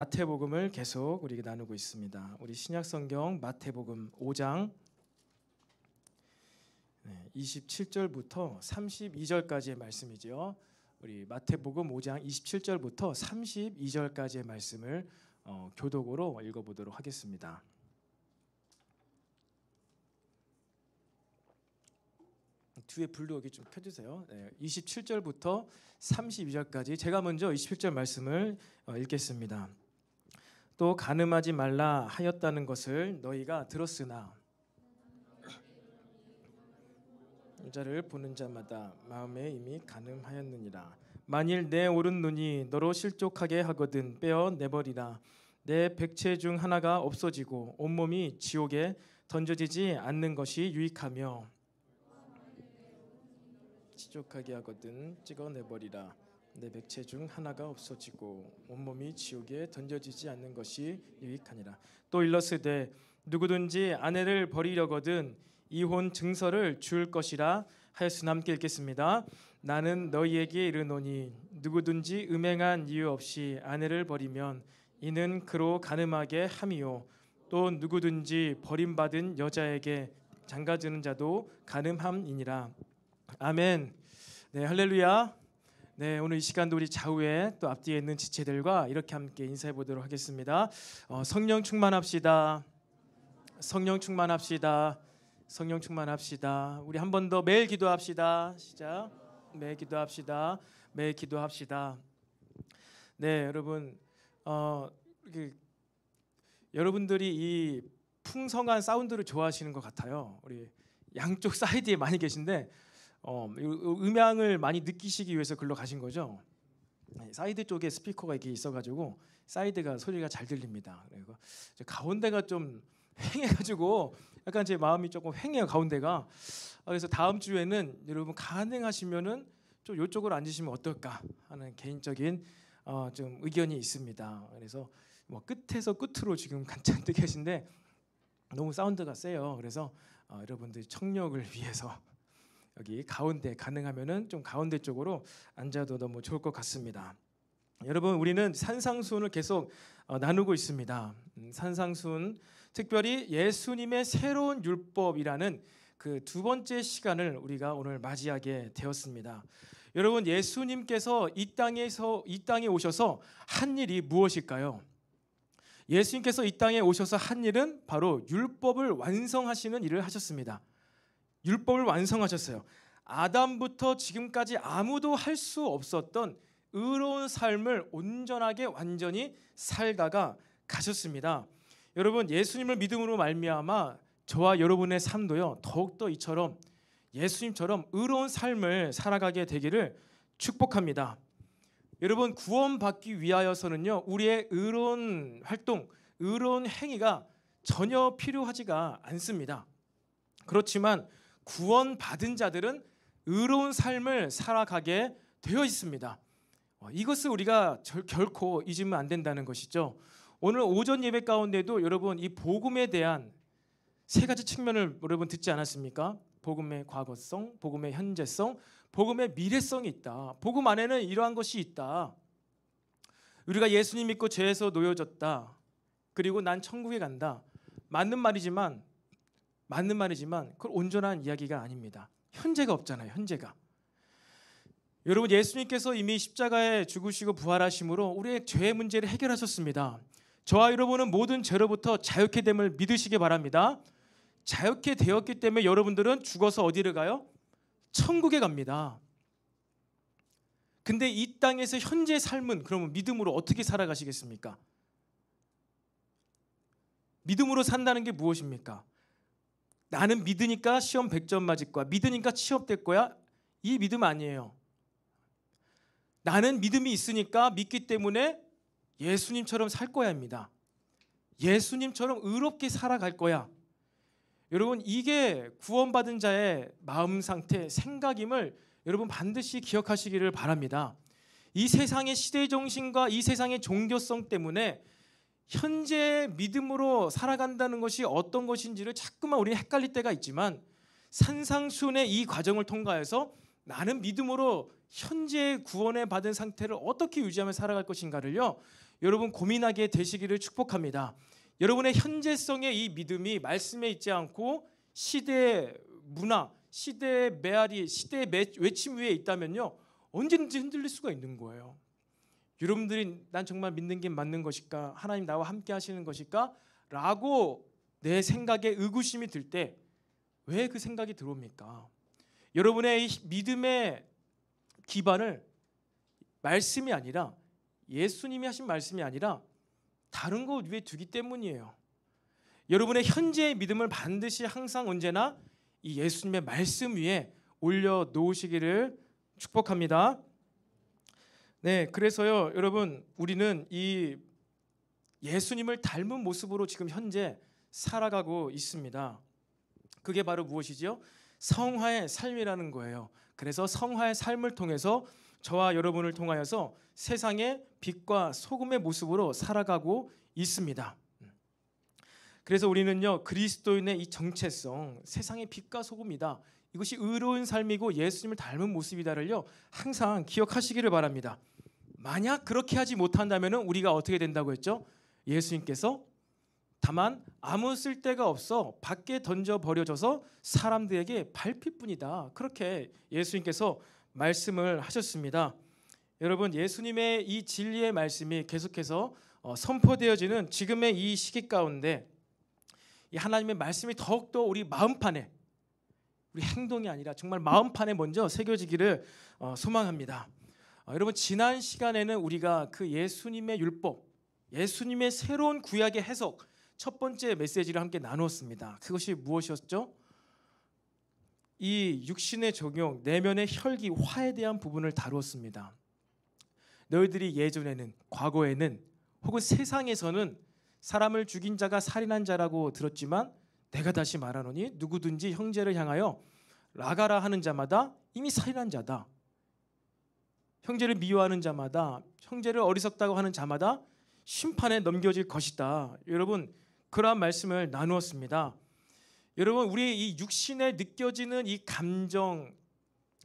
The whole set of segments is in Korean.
마태복음을 계속 우리가 나누고 있습니다. 우리 신약성경 마태복음 5장 27절부터 32절까지의 말씀이죠. 우리 마태복음 5장 27절부터 32절까지의 말씀을 교독으로 읽어보도록 하겠습니다. 뒤에 불도 여기 좀 켜주세요. 27절부터 32절까지 제가 먼저 27절 말씀을 읽겠습니다. 또 간음하지 말라 하였다는 것을 너희가 들었으나 여자를 보는 자마다 마음에 이미 간음하였느니라. 만일 내 오른 눈이 너로 실족하게 하거든 빼어 내버리라. 내 백체 중 하나가 없어지고 온몸이 지옥에 던져지지 않는 것이 유익하며 실족하게 하거든 찍어내버리라. 내 백체 중 하나가 없어지고 온몸이 지옥에 던져지지 않는 것이 유익하니라. 또 일러스되 누구든지 아내를 버리려거든 이혼 증서를 줄 것이라 하였으나 함께 읽겠습니다. 나는 너희에게 이르노니 누구든지 음행한 이유 없이 아내를 버리면 이는 그로 간음하게 함이요 또 누구든지 버림받은 여자에게 장가드는 자도 간음함이니라. 아멘. 네, 할렐루야. 네, 오늘 이 시간도 우리 좌우에 또 앞뒤에 있는 지체들과 이렇게 함께 인사해 보도록 하겠습니다. 성령 충만합시다. 성령 충만합시다. 성령 충만합시다. 우리 한 번 더 매일 기도합시다. 시작. 매일 기도합시다. 매일 기도합시다. 네, 여러분, 여러분들이 이 풍성한 사운드를 좋아하시는 것 같아요. 우리 양쪽 사이드에 많이 계신데. 음향을 많이 느끼시기 위해서 글로 가신 거죠. 사이드 쪽에 스피커가 이렇게 있어가지고 사이드가 소리가 잘 들립니다. 그리고 가운데가 좀 휑해가지고 약간 제 마음이 조금 휑해요, 가운데가. 그래서 다음 주에는 여러분 가능하시면은 좀 이쪽으로 앉으시면 어떨까 하는 개인적인 좀 의견이 있습니다. 그래서 뭐 끝에서 끝으로 지금 잔뜩 계신데 너무 사운드가 세요. 그래서 여러분들 청력을 위해서 여기 가운데 가능하면은 좀 가운데 쪽으로 앉아도 너무 좋을 것 같습니다. 여러분, 우리는 산상수훈을 계속 나누고 있습니다. 산상수훈, 특별히 예수님의 새로운 율법이라는 그 두 번째 시간을 우리가 오늘 맞이하게 되었습니다. 여러분, 예수님께서 이 땅에 오셔서 한 일이 무엇일까요? 예수님께서 이 땅에 오셔서 한 일은 바로 율법을 완성하시는 일을 하셨습니다. 율법을 완성하셨어요. 아담부터 지금까지 아무도 할 수 없었던 의로운 삶을 온전하게 완전히 살다가 가셨습니다. 여러분, 예수님을 믿음으로 말미암아 저와 여러분의 삶도요 더욱더 이처럼 예수님처럼 의로운 삶을 살아가게 되기를 축복합니다. 여러분, 구원받기 위하여서는요 우리의 의로운 활동, 의로운 행위가 전혀 필요하지가 않습니다. 그렇지만 구원받은 자들은 의로운 삶을 살아가게 되어 있습니다. 이것을 우리가 결코 잊으면 안 된다는 것이죠. 오늘 오전 예배 가운데도 여러분 이 복음에 대한 세 가지 측면을 여러분 듣지 않았습니까? 복음의 과거성, 복음의 현재성, 복음의 미래성이 있다. 복음 안에는 이러한 것이 있다. 우리가 예수님 믿고 죄에서 놓여졌다. 그리고 난 천국에 간다. 맞는 말이지만 그걸 온전한 이야기가 아닙니다. 현재가 없잖아요. 현재가. 여러분, 예수님께서 이미 십자가에 죽으시고 부활하심으로 우리의 죄의 문제를 해결하셨습니다. 저와 여러분은 모든 죄로부터 자유케 됨을 믿으시기 바랍니다. 자유케 되었기 때문에 여러분들은 죽어서 어디를 가요? 천국에 갑니다. 근데 이 땅에서 현재의 삶은 그러면 믿음으로 어떻게 살아가시겠습니까? 믿음으로 산다는 게 무엇입니까? 나는 믿으니까 시험 100점 맞을 거야. 믿으니까 취업될 거야. 이 믿음 아니에요. 나는 믿음이 있으니까 믿기 때문에 예수님처럼 살 거야입니다. 예수님처럼 의롭게 살아갈 거야. 여러분, 이게 구원받은 자의 마음 상태, 생각임을 여러분 반드시 기억하시기를 바랍니다. 이 세상의 시대 정신과 이 세상의 종교성 때문에 현재 믿음으로 살아간다는 것이 어떤 것인지를 자꾸만 우리는 헷갈릴 때가 있지만 산상수훈의 이 과정을 통과해서 나는 믿음으로 현재 구원을 받은 상태를 어떻게 유지하며 살아갈 것인가를요 여러분 고민하게 되시기를 축복합니다. 여러분의 현재성의 이 믿음이 말씀에 있지 않고 시대의 문화, 시대의 메아리, 시대의 외침 위에 있다면요, 언제든지 흔들릴 수가 있는 거예요. 여러분들이 난 정말 믿는 게 맞는 것일까? 하나님 나와 함께 하시는 것일까? 라고 내 생각에 의구심이 들 때 왜 그 생각이 들어옵니까? 여러분의 이 믿음의 기반을 말씀이 아니라, 예수님이 하신 말씀이 아니라 다른 것 위에 두기 때문이에요. 여러분의 현재의 믿음을 반드시 항상 언제나 이 예수님의 말씀 위에 올려놓으시기를 축복합니다. 네, 그래서요, 여러분, 우리는 이 예수님을 닮은 모습으로 지금 현재 살아가고 있습니다. 그게 바로 무엇이죠? 성화의 삶이라는 거예요. 그래서 성화의 삶을 통해서 저와 여러분을 통하여서 세상의 빛과 소금의 모습으로 살아가고 있습니다. 그래서 우리는요, 그리스도인의 이 정체성, 세상의 빛과 소금이다, 이것이 의로운 삶이고 예수님을 닮은 모습이다를요, 항상 기억하시기를 바랍니다. 만약 그렇게 하지 못한다면 우리가 어떻게 된다고 했죠? 예수님께서 다만 아무 쓸데가 없어 밖에 던져 버려져서 사람들에게 밟힐뿐이다, 그렇게 예수님께서 말씀을 하셨습니다. 여러분, 예수님의 이 진리의 말씀이 계속해서 선포되어지는 지금의 이 시기 가운데 이 하나님의 말씀이 더욱더 우리 마음판에, 우리 행동이 아니라 정말 마음판에 먼저 새겨지기를 소망합니다. 여러분, 지난 시간에는 우리가 그 예수님의 율법, 예수님의 새로운 구약의 해석, 첫 번째 메시지를 함께 나누었습니다. 그것이 무엇이었죠? 이 육신의 적용, 내면의 혈기, 화에 대한 부분을 다루었습니다. 너희들이 예전에는, 과거에는, 혹은 세상에서는 사람을 죽인 자가 살인한 자라고 들었지만 내가 다시 말하노니 누구든지 형제를 향하여 라가라 하는 자마다 이미 살인한 자다. 형제를 미워하는 자마다, 형제를 어리석다고 하는 자마다 심판에 넘겨질 것이다. 여러분, 그러한 말씀을 나누었습니다. 여러분, 우리의 이 육신에 느껴지는 이 감정,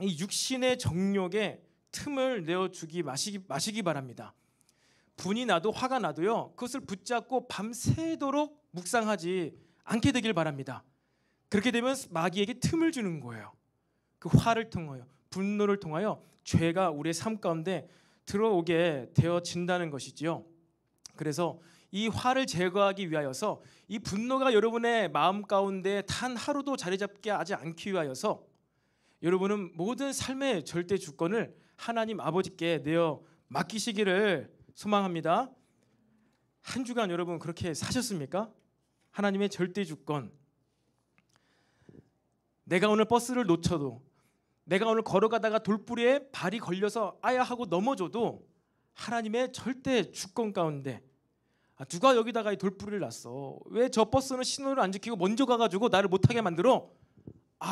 이 육신의 정욕에 틈을 내어주기 마시기 바랍니다. 분이 나도 화가 나도요, 그것을 붙잡고 밤새도록 묵상하지 않게 되길 바랍니다. 그렇게 되면 마귀에게 틈을 주는 거예요. 그 화를 통하여, 분노를 통하여 죄가 우리의 삶 가운데 들어오게 되어진다는 것이지요. 그래서 이 화를 제거하기 위하여서, 이 분노가 여러분의 마음 가운데 단 하루도 자리 잡게 하지 않기 위하여서 여러분은 모든 삶의 절대 주권을 하나님 아버지께 내어 맡기시기를 소망합니다. 한 주간 여러분 그렇게 사셨습니까? 하나님의 절대 주권. 내가 오늘 버스를 놓쳐도, 내가 오늘 걸어가다가 돌부리에 발이 걸려서 아야 하고 넘어져도 하나님의 절대 주권 가운데, 누가 여기다가 이 돌부리를 놨어? 왜 저 버스는 신호를 안 지키고 먼저 가가지고 나를 못하게 만들어?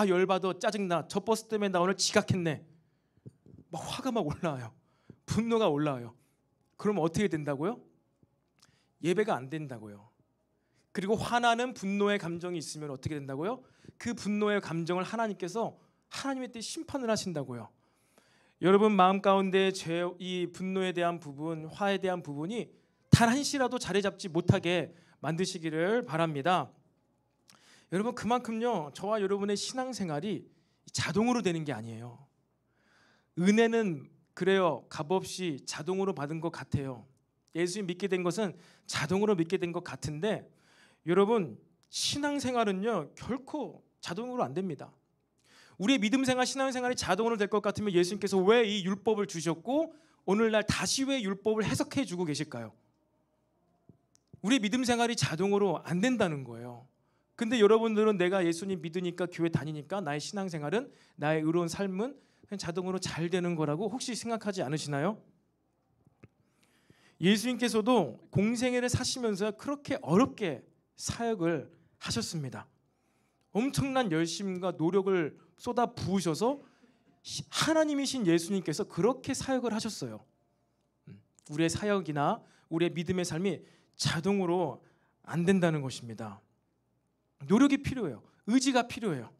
열받아, 짜증나, 저 버스 때문에 나 오늘 지각했네. 막 화가 막 올라와요. 분노가 올라와요. 그러면 어떻게 된다고요? 예배가 안 된다고요. 그리고 화나는 분노의 감정이 있으면 어떻게 된다고요? 그 분노의 감정을 하나님께서 하나님의 뜻 심판을 하신다고요. 여러분 마음 가운데 이 분노에 대한 부분, 화에 대한 부분이 단 한시라도 자리 잡지 못하게 만드시기를 바랍니다. 여러분, 그만큼요, 저와 여러분의 신앙생활이 자동으로 되는 게 아니에요. 은혜는 그래요, 값없이 자동으로 받은 것 같아요. 예수님 믿게 된 것은 자동으로 믿게 된 것 같은데, 여러분 신앙생활은요 결코 자동으로 안 됩니다. 우리의 믿음생활, 신앙생활이 자동으로 될 것 같으면 예수님께서 왜 이 율법을 주셨고 오늘날 다시 왜 율법을 해석해 주고 계실까요? 우리의 믿음생활이 자동으로 안 된다는 거예요. 근데 여러분들은 내가 예수님 믿으니까 교회 다니니까 나의 신앙생활은, 나의 의로운 삶은 그냥 자동으로 잘 되는 거라고 혹시 생각하지 않으시나요? 예수님께서도 공생애를 사시면서 그렇게 어렵게 사역을 하셨습니다. 엄청난 열심과 노력을 쏟아 부으셔서 하나님이신 예수님께서 그렇게 사역을 하셨어요. 우리의 사역이나 우리의 믿음의 삶이 자동으로 안 된다는 것입니다. 노력이 필요해요. 의지가 필요해요.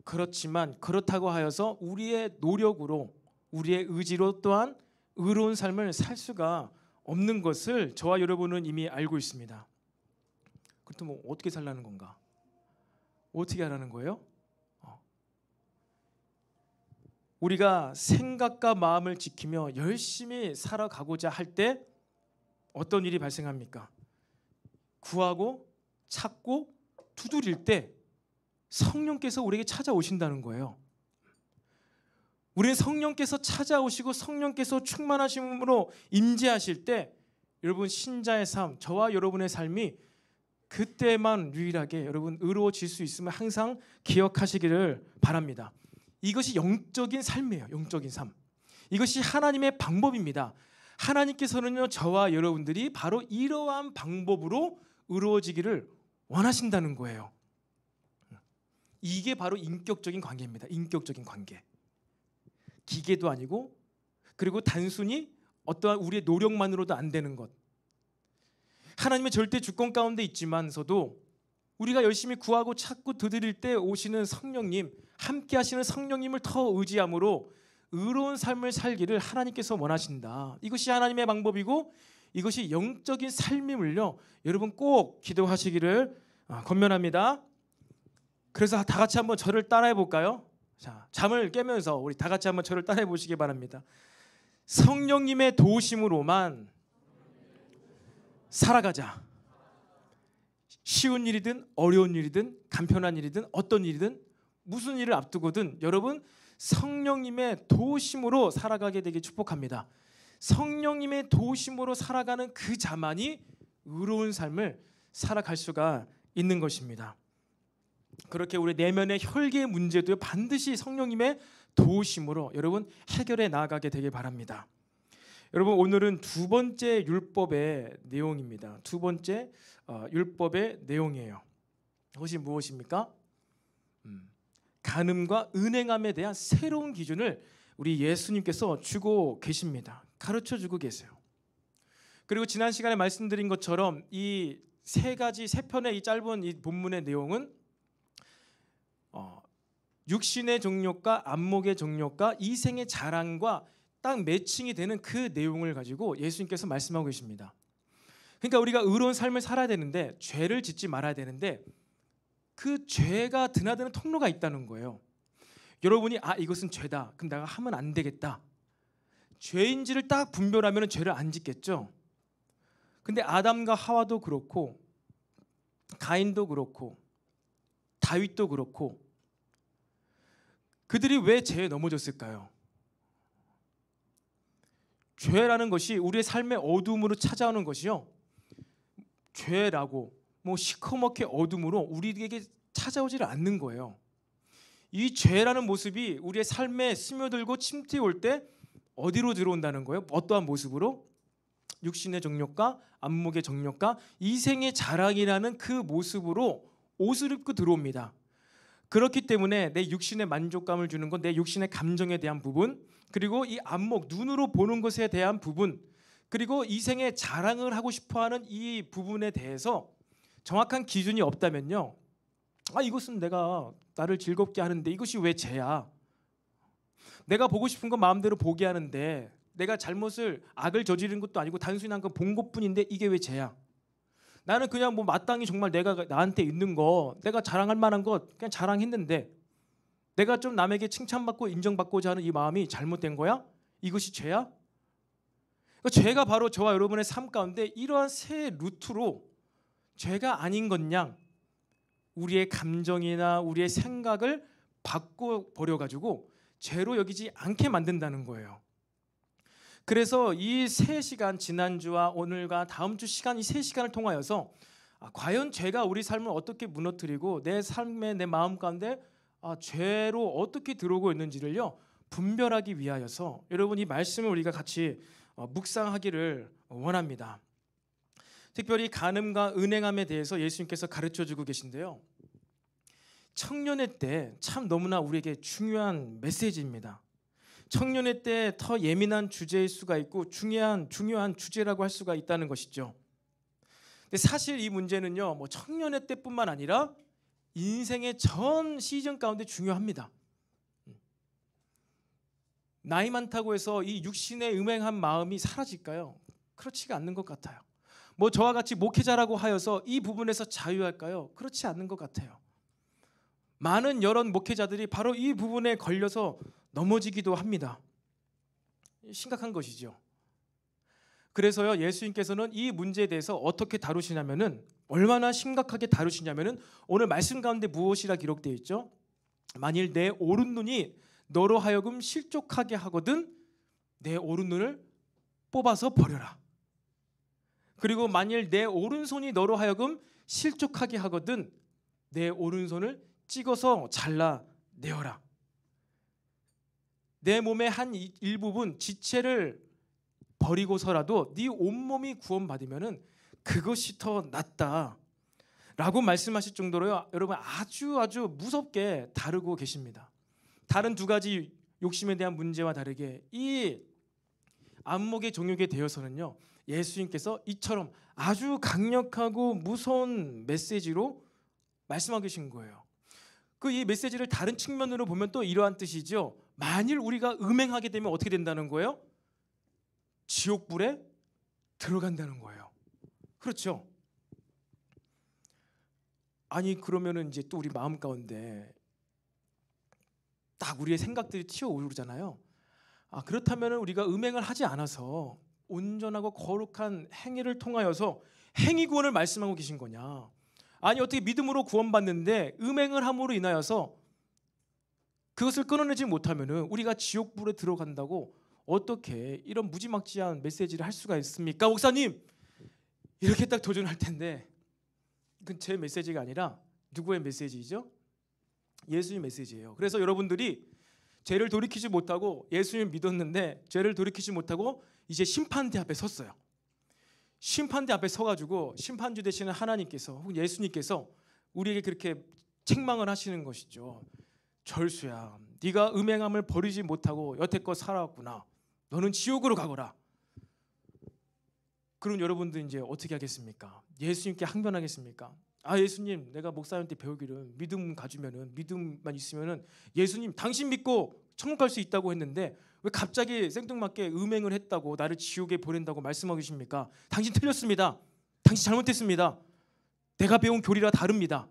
그렇지만 그렇다고 하여서 우리의 노력으로, 우리의 의지로 또한 의로운 삶을 살 수가 없는 것을 저와 여러분은 이미 알고 있습니다. 그렇다면 어떻게 살라는 건가? 어떻게 하라는 거예요? 우리가 생각과 마음을 지키며 열심히 살아가고자 할 때 어떤 일이 발생합니까? 구하고 찾고 두드릴 때 성령께서 우리에게 찾아오신다는 거예요. 우리는 성령께서 찾아오시고 성령께서 충만하심으로 임재하실 때 여러분 신자의 삶, 저와 여러분의 삶이 그때만 유일하게 여러분 의로워질 수 있음을 항상 기억하시기를 바랍니다. 이것이 영적인 삶이에요. 영적인 삶. 이것이 하나님의 방법입니다. 하나님께서는요 저와 여러분들이 바로 이러한 방법으로 의로워지기를 원하신다는 거예요. 이게 바로 인격적인 관계입니다. 인격적인 관계. 기계도 아니고 그리고 단순히 어떠한 우리의 노력만으로도 안 되는 것. 하나님의 절대 주권 가운데 있지만서도 우리가 열심히 구하고 찾고 두드릴 때 오시는 성령님, 함께 하시는 성령님을 더 의지함으로 의로운 삶을 살기를 하나님께서 원하신다. 이것이 하나님의 방법이고 이것이 영적인 삶임을요 여러분 꼭 기도하시기를 권면합니다. 그래서 다 같이 한번 저를 따라해 볼까요? 자, 잠을 깨면서 우리 다 같이 한번 저를 따라해 보시기 바랍니다. 성령님의 도우심으로만 살아가자. 쉬운 일이든 어려운 일이든 간편한 일이든 어떤 일이든 무슨 일을 앞두고든 여러분 성령님의 도우심으로 살아가게 되길 축복합니다. 성령님의 도우심으로 살아가는 그 자만이 의로운 삶을 살아갈 수가 있는 것입니다. 그렇게 우리 내면의 혈기의 문제도 반드시 성령님의 도우심으로 여러분 해결해 나아가게 되길 바랍니다. 여러분 오늘은 두 번째 율법의 내용입니다. 두 번째 율법의 내용이에요. 그것이 무엇입니까? 간음과 은행함에 대한 새로운 기준을 우리 예수님께서 주고 계십니다. 가르쳐 주고 계세요. 그리고 지난 시간에 말씀드린 것처럼 이 세 편의 이 짧은 이 본문의 내용은 육신의 정욕과 안목의 정욕과 이생의 자랑과 딱 매칭이 되는 그 내용을 가지고 예수님께서 말씀하고 계십니다. 그러니까 우리가 의로운 삶을 살아야 되는데 죄를 짓지 말아야 되는데 그 죄가 드나드는 통로가 있다는 거예요. 여러분이 이것은 죄다. 그럼 내가 하면 안 되겠다. 죄인지를 딱 분별하면 죄를 안 짓겠죠. 근데 아담과 하와도 그렇고 가인도 그렇고 다윗도 그렇고 그들이 왜 죄에 넘어졌을까요? 죄라는 것이 우리의 삶의 어둠으로 찾아오는 것이요. 죄라고 시커멓게 어둠으로 우리에게 찾아오지를 않는 거예요. 이 죄라는 모습이 우리의 삶에 스며들고 침투해 올 때 어디로 들어온다는 거예요? 어떠한 모습으로? 육신의 정욕과 안목의 정욕과 이생의 자랑이라는 그 모습으로 옷을 입고 들어옵니다. 그렇기 때문에 내 육신의 만족감을 주는 건 내 육신의 감정에 대한 부분, 그리고 이 안목, 눈으로 보는 것에 대한 부분, 그리고 이생의 자랑을 하고 싶어하는 이 부분에 대해서 정확한 기준이 없다면요, 이것은 내가 나를 즐겁게 하는데 이것이 왜 죄야? 내가 보고 싶은 건 마음대로 보게 하는데 내가 악을 저지른 것도 아니고 단순히 한 건 본 것뿐인데 이게 왜 죄야? 나는 그냥 마땅히 정말 내가 나한테 있는 거, 내가 자랑할 만한 것 그냥 자랑했는데 내가 좀 남에게 칭찬받고 인정받고자 하는 이 마음이 잘못된 거야? 이것이 죄야? 그러니까 죄가 바로 저와 여러분의 삶 가운데 이러한 새 루트로 죄가 아닌 것 양 우리의 감정이나 우리의 생각을 바꿔버려가지고 죄로 여기지 않게 만든다는 거예요. 그래서 이 3시간, 지난주와 오늘과 다음 주 시간, 이 3시간을 통하여서 과연 죄가 우리 삶을 어떻게 무너뜨리고 내 삶의 내 마음 가운데 죄로 어떻게 들어오고 있는지를요 분별하기 위하여서 여러분 이 말씀을 우리가 같이 묵상하기를 원합니다. 특별히 간음과 은행함에 대해서 예수님께서 가르쳐주고 계신데요, 청년의 때 참 너무나 우리에게 중요한 메시지입니다. 청년의 때 더 예민한 주제일 수가 있고 중요한 주제라고 할 수가 있다는 것이죠. 근데 사실 이 문제는요, 청년의 때뿐만 아니라 인생의 전 시즌 가운데 중요합니다. 나이 많다고 해서 이 육신의 음행한 마음이 사라질까요? 그렇지가 않는 것 같아요. 뭐 저와 같이 목회자라고 하여서 이 부분에서 자유할까요? 그렇지 않는 것 같아요. 많은 여러 목회자들이 바로 이 부분에 걸려서 넘어지기도 합니다. 심각한 것이죠. 그래서요, 예수님께서는 이 문제에 대해서 어떻게 다루시냐면은, 얼마나 심각하게 다루시냐면은, 오늘 말씀 가운데 무엇이라 기록되어 있죠? 만일 내 오른눈이 너로 하여금 실족하게 하거든 내 오른눈을 뽑아서 버려라. 그리고 만일 내 오른손이 너로 하여금 실족하게 하거든 내 오른손을 찍어서 잘라내어라. 내 몸의 한 일부분 지체를 버리고서라도 네 온몸이 구원받으면은 그것이 더 낫다 라고 말씀하실 정도로요, 여러분 아주 무섭게 다루고 계십니다. 다른 두 가지 욕심에 대한 문제와 다르게 이 안목의 정욕에 대해서는요, 예수님께서 이처럼 아주 강력하고 무서운 메시지로 말씀하고 계신 거예요. 그 이 메시지를 다른 측면으로 보면 또 이러한 뜻이죠. 만일 우리가 음행하게 되면 어떻게 된다는 거예요? 지옥불에 들어간다는 거예요. 그렇죠? 아니 그러면은 이제 또 우리 마음 가운데 딱 우리의 생각들이 튀어오르잖아요. 그렇다면은 우리가 음행을 하지 않아서 온전하고 거룩한 행위를 통하여서 행위 구원을 말씀하고 계신 거냐? 아니 어떻게 믿음으로 구원받는데 음행을 함으로 인하여서 그것을 끊어내지 못하면은 우리가 지옥불에 들어간다고 어떻게 이런 무지막지한 메시지를 할 수가 있습니까? 목사님, 이렇게 딱 도전할 텐데, 그건 제 메시지가 아니라 누구의 메시지죠? 예수님 메시지예요. 그래서 여러분들이 죄를 돌이키지 못하고 예수님 믿었는데 죄를 돌이키지 못하고 이제 심판대 앞에 섰어요. 심판대 앞에 서가지고 심판주 되시는 하나님께서 혹은 예수님께서 우리에게 그렇게 책망을 하시는 것이죠. 절수야, 네가 음행함을 버리지 못하고 여태껏 살아왔구나. 너는 지옥으로 가거라. 그럼 여러분들 이제 어떻게 하겠습니까? 예수님께 항변하겠습니까? 예수님, 내가 목사님한테 배우기를 믿음 가지면은, 믿음만 있으면은 예수님 당신 믿고 천국 갈 수 있다고 했는데 왜 갑자기 생뚱맞게 음행을 했다고 나를 지옥에 보낸다고 말씀하고 계십니까? 당신 틀렸습니다. 당신 잘못했습니다. 내가 배운 교리라 다릅니다.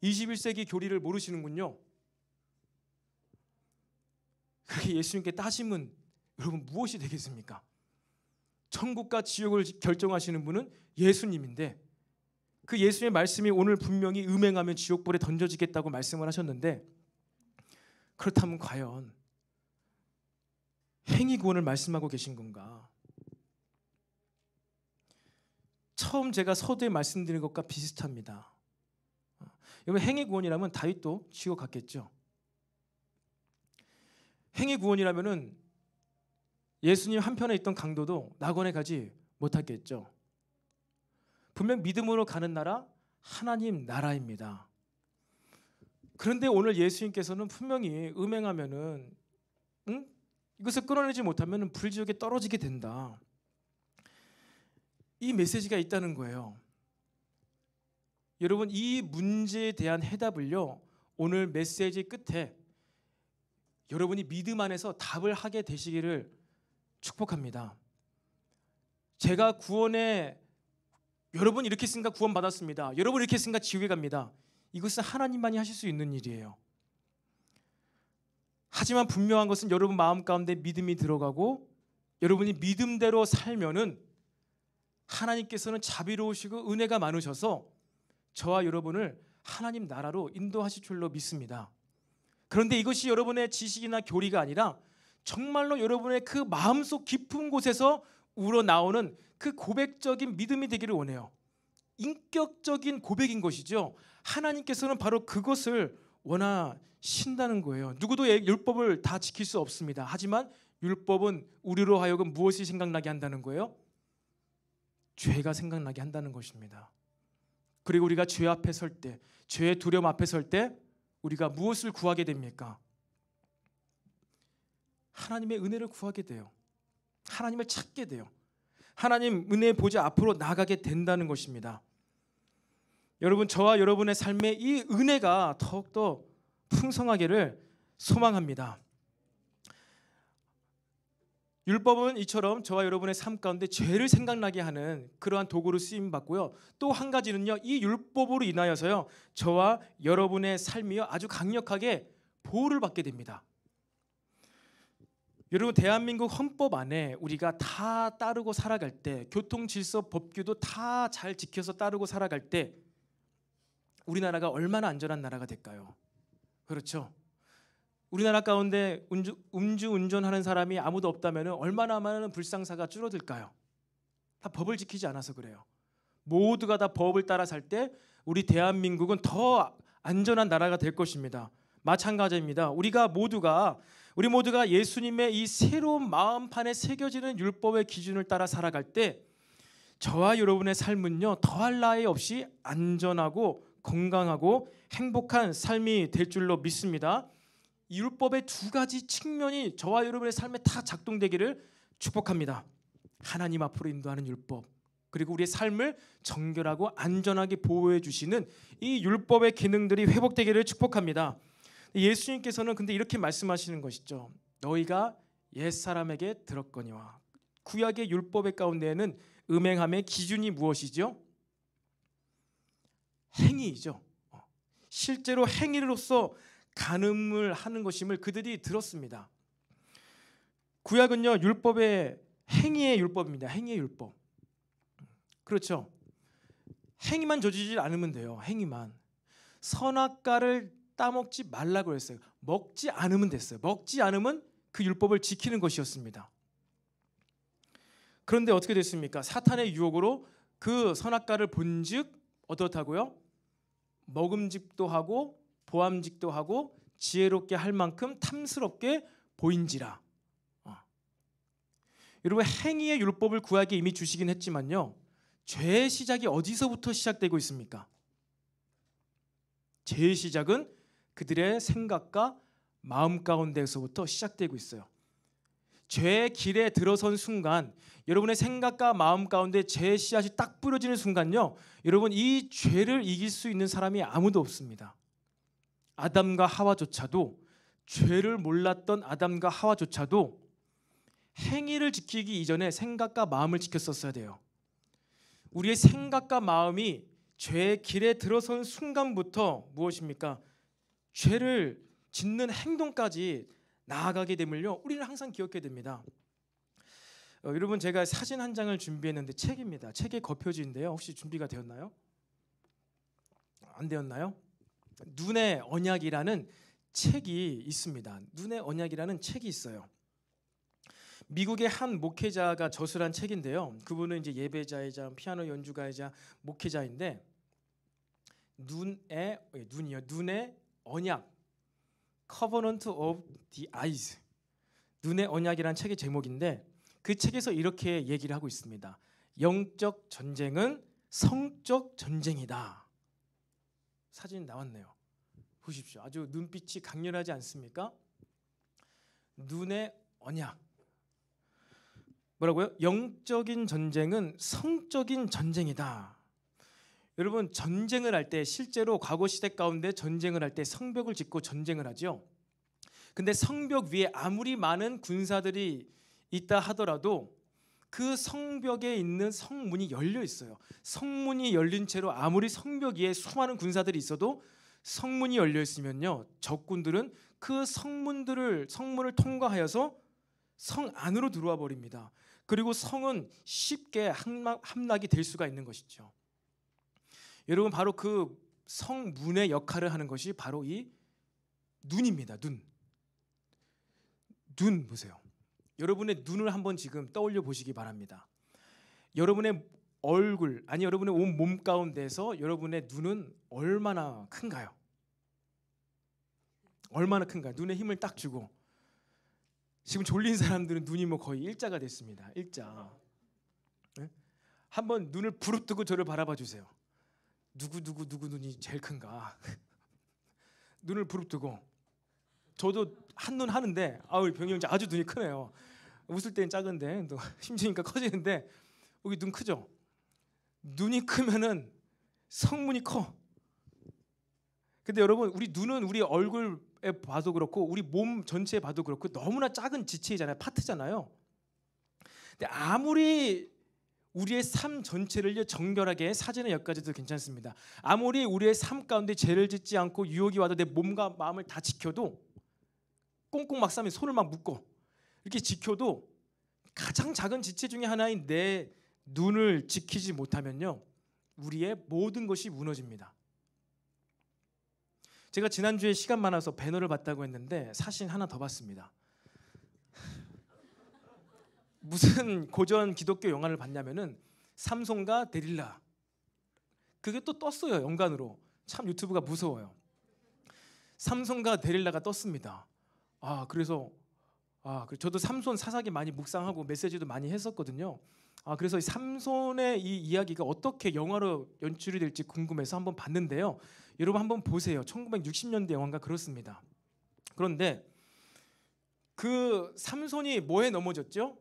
21세기 교리를 모르시는군요. 그렇게 예수님께 따심은 여러분 무엇이 되겠습니까? 천국과 지옥을 결정하시는 분은 예수님인데, 그 예수의 말씀이 오늘 분명히 음행하면 지옥불에 던져지겠다고 말씀을 하셨는데, 그렇다면 과연 행위 구원을 말씀하고 계신 건가? 처음 제가 서두에 말씀드린 것과 비슷합니다. 여러분 행위 구원이라면 다윗도 지옥 갔겠죠. 행위 구원이라면은 예수님 한편에 있던 강도도 낙원에 가지 못했겠죠. 분명 믿음으로 가는 나라 하나님 나라입니다. 그런데 오늘 예수님께서는 분명히 음행하면은 이것을 끊어내지 못하면은 불지옥에 떨어지게 된다. 이 메시지가 있다는 거예요. 여러분 이 문제에 대한 해답을요, 오늘 메시지 끝에 여러분이 믿음 안에서 답을 하게 되시기를 축복합니다. 제가 구원에 여러분 이렇게 했으니까 구원 받았습니다. 여러분 이렇게 했으니까 지옥에 갑니다. 이것은 하나님만이 하실 수 있는 일이에요. 하지만 분명한 것은 여러분 마음 가운데 믿음이 들어가고 여러분이 믿음대로 살면은 하나님께서는 자비로우시고 은혜가 많으셔서 저와 여러분을 하나님 나라로 인도하실 줄로 믿습니다. 그런데 이것이 여러분의 지식이나 교리가 아니라 정말로 여러분의 그 마음속 깊은 곳에서 우러나오는 그 고백적인 믿음이 되기를 원해요. 인격적인 고백인 것이죠. 하나님께서는 바로 그것을 원하신다는 거예요. 누구도 율법을 다 지킬 수 없습니다. 하지만 율법은 우리로 하여금 무엇이 생각나게 한다는 거예요? 죄가 생각나게 한다는 것입니다. 그리고 우리가 죄 앞에 설 때, 죄의 두려움 앞에 설 때 우리가 무엇을 구하게 됩니까? 하나님의 은혜를 구하게 돼요. 하나님을 찾게 돼요. 하나님 은혜의 보좌 앞으로 나가게 된다는 것입니다. 여러분 저와 여러분의 삶에 이 은혜가 더욱더 풍성하기를 소망합니다. 율법은 이처럼 저와 여러분의 삶 가운데 죄를 생각나게 하는 그러한 도구로 쓰임 받고요. 또 한 가지는요, 이 율법으로 인하여서요, 저와 여러분의 삶이요 아주 강력하게 보호를 받게 됩니다. 여러분, 대한민국 헌법 안에 우리가 다 따르고 살아갈 때, 교통 질서 법규도 다 잘 지켜서 따르고 살아갈 때 우리나라가 얼마나 안전한 나라가 될까요? 그렇죠. 우리나라 가운데 음주 운전하는 사람이 아무도 없다면 얼마나 많은 불상사가 줄어들까요? 다 법을 지키지 않아서 그래요. 모두가 다 법을 따라 살 때 우리 대한민국은 더 안전한 나라가 될 것입니다. 마찬가지입니다. 우리 모두가 예수님의 이 새로운 마음판에 새겨지는 율법의 기준을 따라 살아갈 때 저와 여러분의 삶은요, 더할 나위 없이 안전하고 건강하고 행복한 삶이 될 줄로 믿습니다. 이 율법의 두 가지 측면이 저와 여러분의 삶에 다 작동되기를 축복합니다. 하나님 앞으로 인도하는 율법, 그리고 우리의 삶을 정결하고 안전하게 보호해 주시는 이 율법의 기능들이 회복되기를 축복합니다. 예수님께서는 근데 이렇게 말씀하시는 것이죠. 너희가 옛사람에게 들었거니와. 구약의 율법의 가운데에는 음행함의 기준이 무엇이죠? 행위이죠. 실제로 행위로서 간음을 하는 것임을 그들이 들었습니다. 구약은요, 율법의 행위의 율법입니다. 행위의 율법. 그렇죠. 행위만 저지르지 않으면 돼요. 행위만. 선악과를 따먹지 말라고 했어요. 먹지 않으면 됐어요. 먹지 않으면 그 율법을 지키는 것이었습니다. 그런데 어떻게 됐습니까? 사탄의 유혹으로 그 선악과를 본즉 어떻다고요? 먹음직도 하고 보암직도 하고 지혜롭게 할 만큼 탐스럽게 보인지라. 여러분, 행위의 율법을 구약에 이미 주시긴 했지만요, 죄의 시작이 어디서부터 시작되고 있습니까? 죄의 시작은 그들의 생각과 마음 가운데서부터 시작되고 있어요. 죄의 길에 들어선 순간, 여러분의 생각과 마음 가운데 죄의 씨앗이 딱 뿌려지는 순간요, 여러분, 이 죄를 이길 수 있는 사람이 아무도 없습니다. 아담과 하와조차도, 죄를 몰랐던 아담과 하와조차도 행위를 지키기 이전에 생각과 마음을 지켰었어야 돼요. 우리의 생각과 마음이 죄의 길에 들어선 순간부터 무엇입니까? 죄를 짓는 행동까지 나아가게 됨을요, 우리는 항상 기억해야 됩니다. 여러분, 제가 사진 한 장을 준비했는데 책입니다. 책의 겉표지인데요. 혹시 준비가 되었나요? 안 되었나요? 눈의 언약이라는 책이 있습니다. 눈의 언약이라는 책이 있어요. 미국의 한 목회자가 저술한 책인데요. 그분은 이제 예배자이자 피아노 연주가이자 목회자인데, 눈의 언약, Covenant of the Eyes, 눈의 언약이라는 책의 제목인데, 그 책에서 이렇게 얘기를 하고 있습니다. 영적 전쟁은 성적 전쟁이다. 사진 나왔네요. 보십시오. 아주 눈빛이 강렬하지 않습니까? 눈의 언약. 뭐라고요? 영적인 전쟁은 성적인 전쟁이다. 여러분, 전쟁을 할 때, 실제로 과거 시대 가운데 전쟁을 할 때 성벽을 짓고 전쟁을 하죠. 근데 성벽 위에 아무리 많은 군사들이 있다 하더라도 그 성벽에 있는 성문이 열려 있어요. 성문이 열린 채로 아무리 성벽 위에 수많은 군사들이 있어도 성문이 열려 있으면요, 적군들은 그 성문을 통과하여서 성 안으로 들어와 버립니다. 그리고 성은 쉽게 함락이 될 수가 있는 것이죠. 여러분, 바로 그 성문의 역할을 하는 것이 바로 이 눈입니다. 눈 보세요. 여러분의 눈을 한번 지금 떠올려 보시기 바랍니다. 여러분의 얼굴, 아니 여러분의 온 몸 가운데서 여러분의 눈은 얼마나 큰가요? 얼마나 큰가요? 눈에 힘을 딱 주고, 지금 졸린 사람들은 눈이 뭐 거의 일자가 됐습니다. 일자. 네? 한번 눈을 부릅뜨고 저를 바라봐 주세요. 누구 눈이 제일 큰가? 눈을 부릅뜨고. 저도 한눈 하는데, 병이 형 아주 눈이 크네요. 웃을 때는 작은데 또 힘주니까 커지는데, 여기 눈 크죠? 눈이 크면은 성문이 커. 근데 여러분, 우리 눈은 우리 얼굴에 봐도 그렇고 우리 몸 전체에 봐도 그렇고 너무나 작은 지체이잖아요. 파트잖아요. 근데 아무리 우리의 삶 전체를 정결하게 사진에 엮어줘도 괜찮습니다. 아무리 우리의 삶 가운데 죄를 짓지 않고 유혹이 와도 내 몸과 마음을 다 지켜도 꽁꽁 막 싸면 손을 막 묶고 이렇게 지켜도 가장 작은 지체 중에 하나인 내 눈을 지키지 못하면요, 우리의 모든 것이 무너집니다. 제가 지난주에 시간 많아서 배너를 봤다고 했는데 사실 하나 더 봤습니다. 무슨 고전 기독교 영화를 봤냐면은 삼손과 데릴라, 그게 또 떴어요. 연관으로. 참 유튜브가 무서워요. 삼손과 데릴라가 떴습니다. 그래서 저도 삼손 사사기 많이 묵상하고 메시지도 많이 했었거든요. 그래서 삼손의 이 이야기가 어떻게 영화로 연출이 될지 궁금해서 한번 봤는데요. 여러분 한번 보세요. 1960년대 영화인가 그렇습니다. 그런데 그 삼손이 뭐에 넘어졌죠?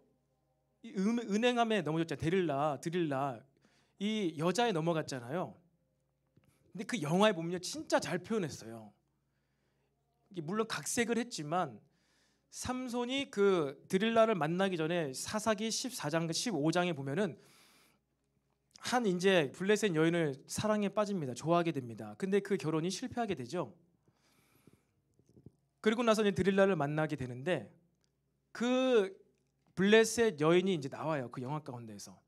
이 은행함에 넘어졌죠. 드릴라 이 여자에 넘어갔잖아요. 근데 그 영화에 보면 진짜 잘 표현했어요. 물론 각색을 했지만 삼손이 그 드릴라를 만나기 전에 사사기 14장 15장에 보면은 한 이제 블레셋 여인을 사랑에 빠집니다. 좋아하게 됩니다. 근데 그 결혼이 실패하게 되죠. 그리고 나서 이제 드릴라를 만나게 되는데 그 블레셋 여인이 이제 나와요. 그 영화 가운데에서.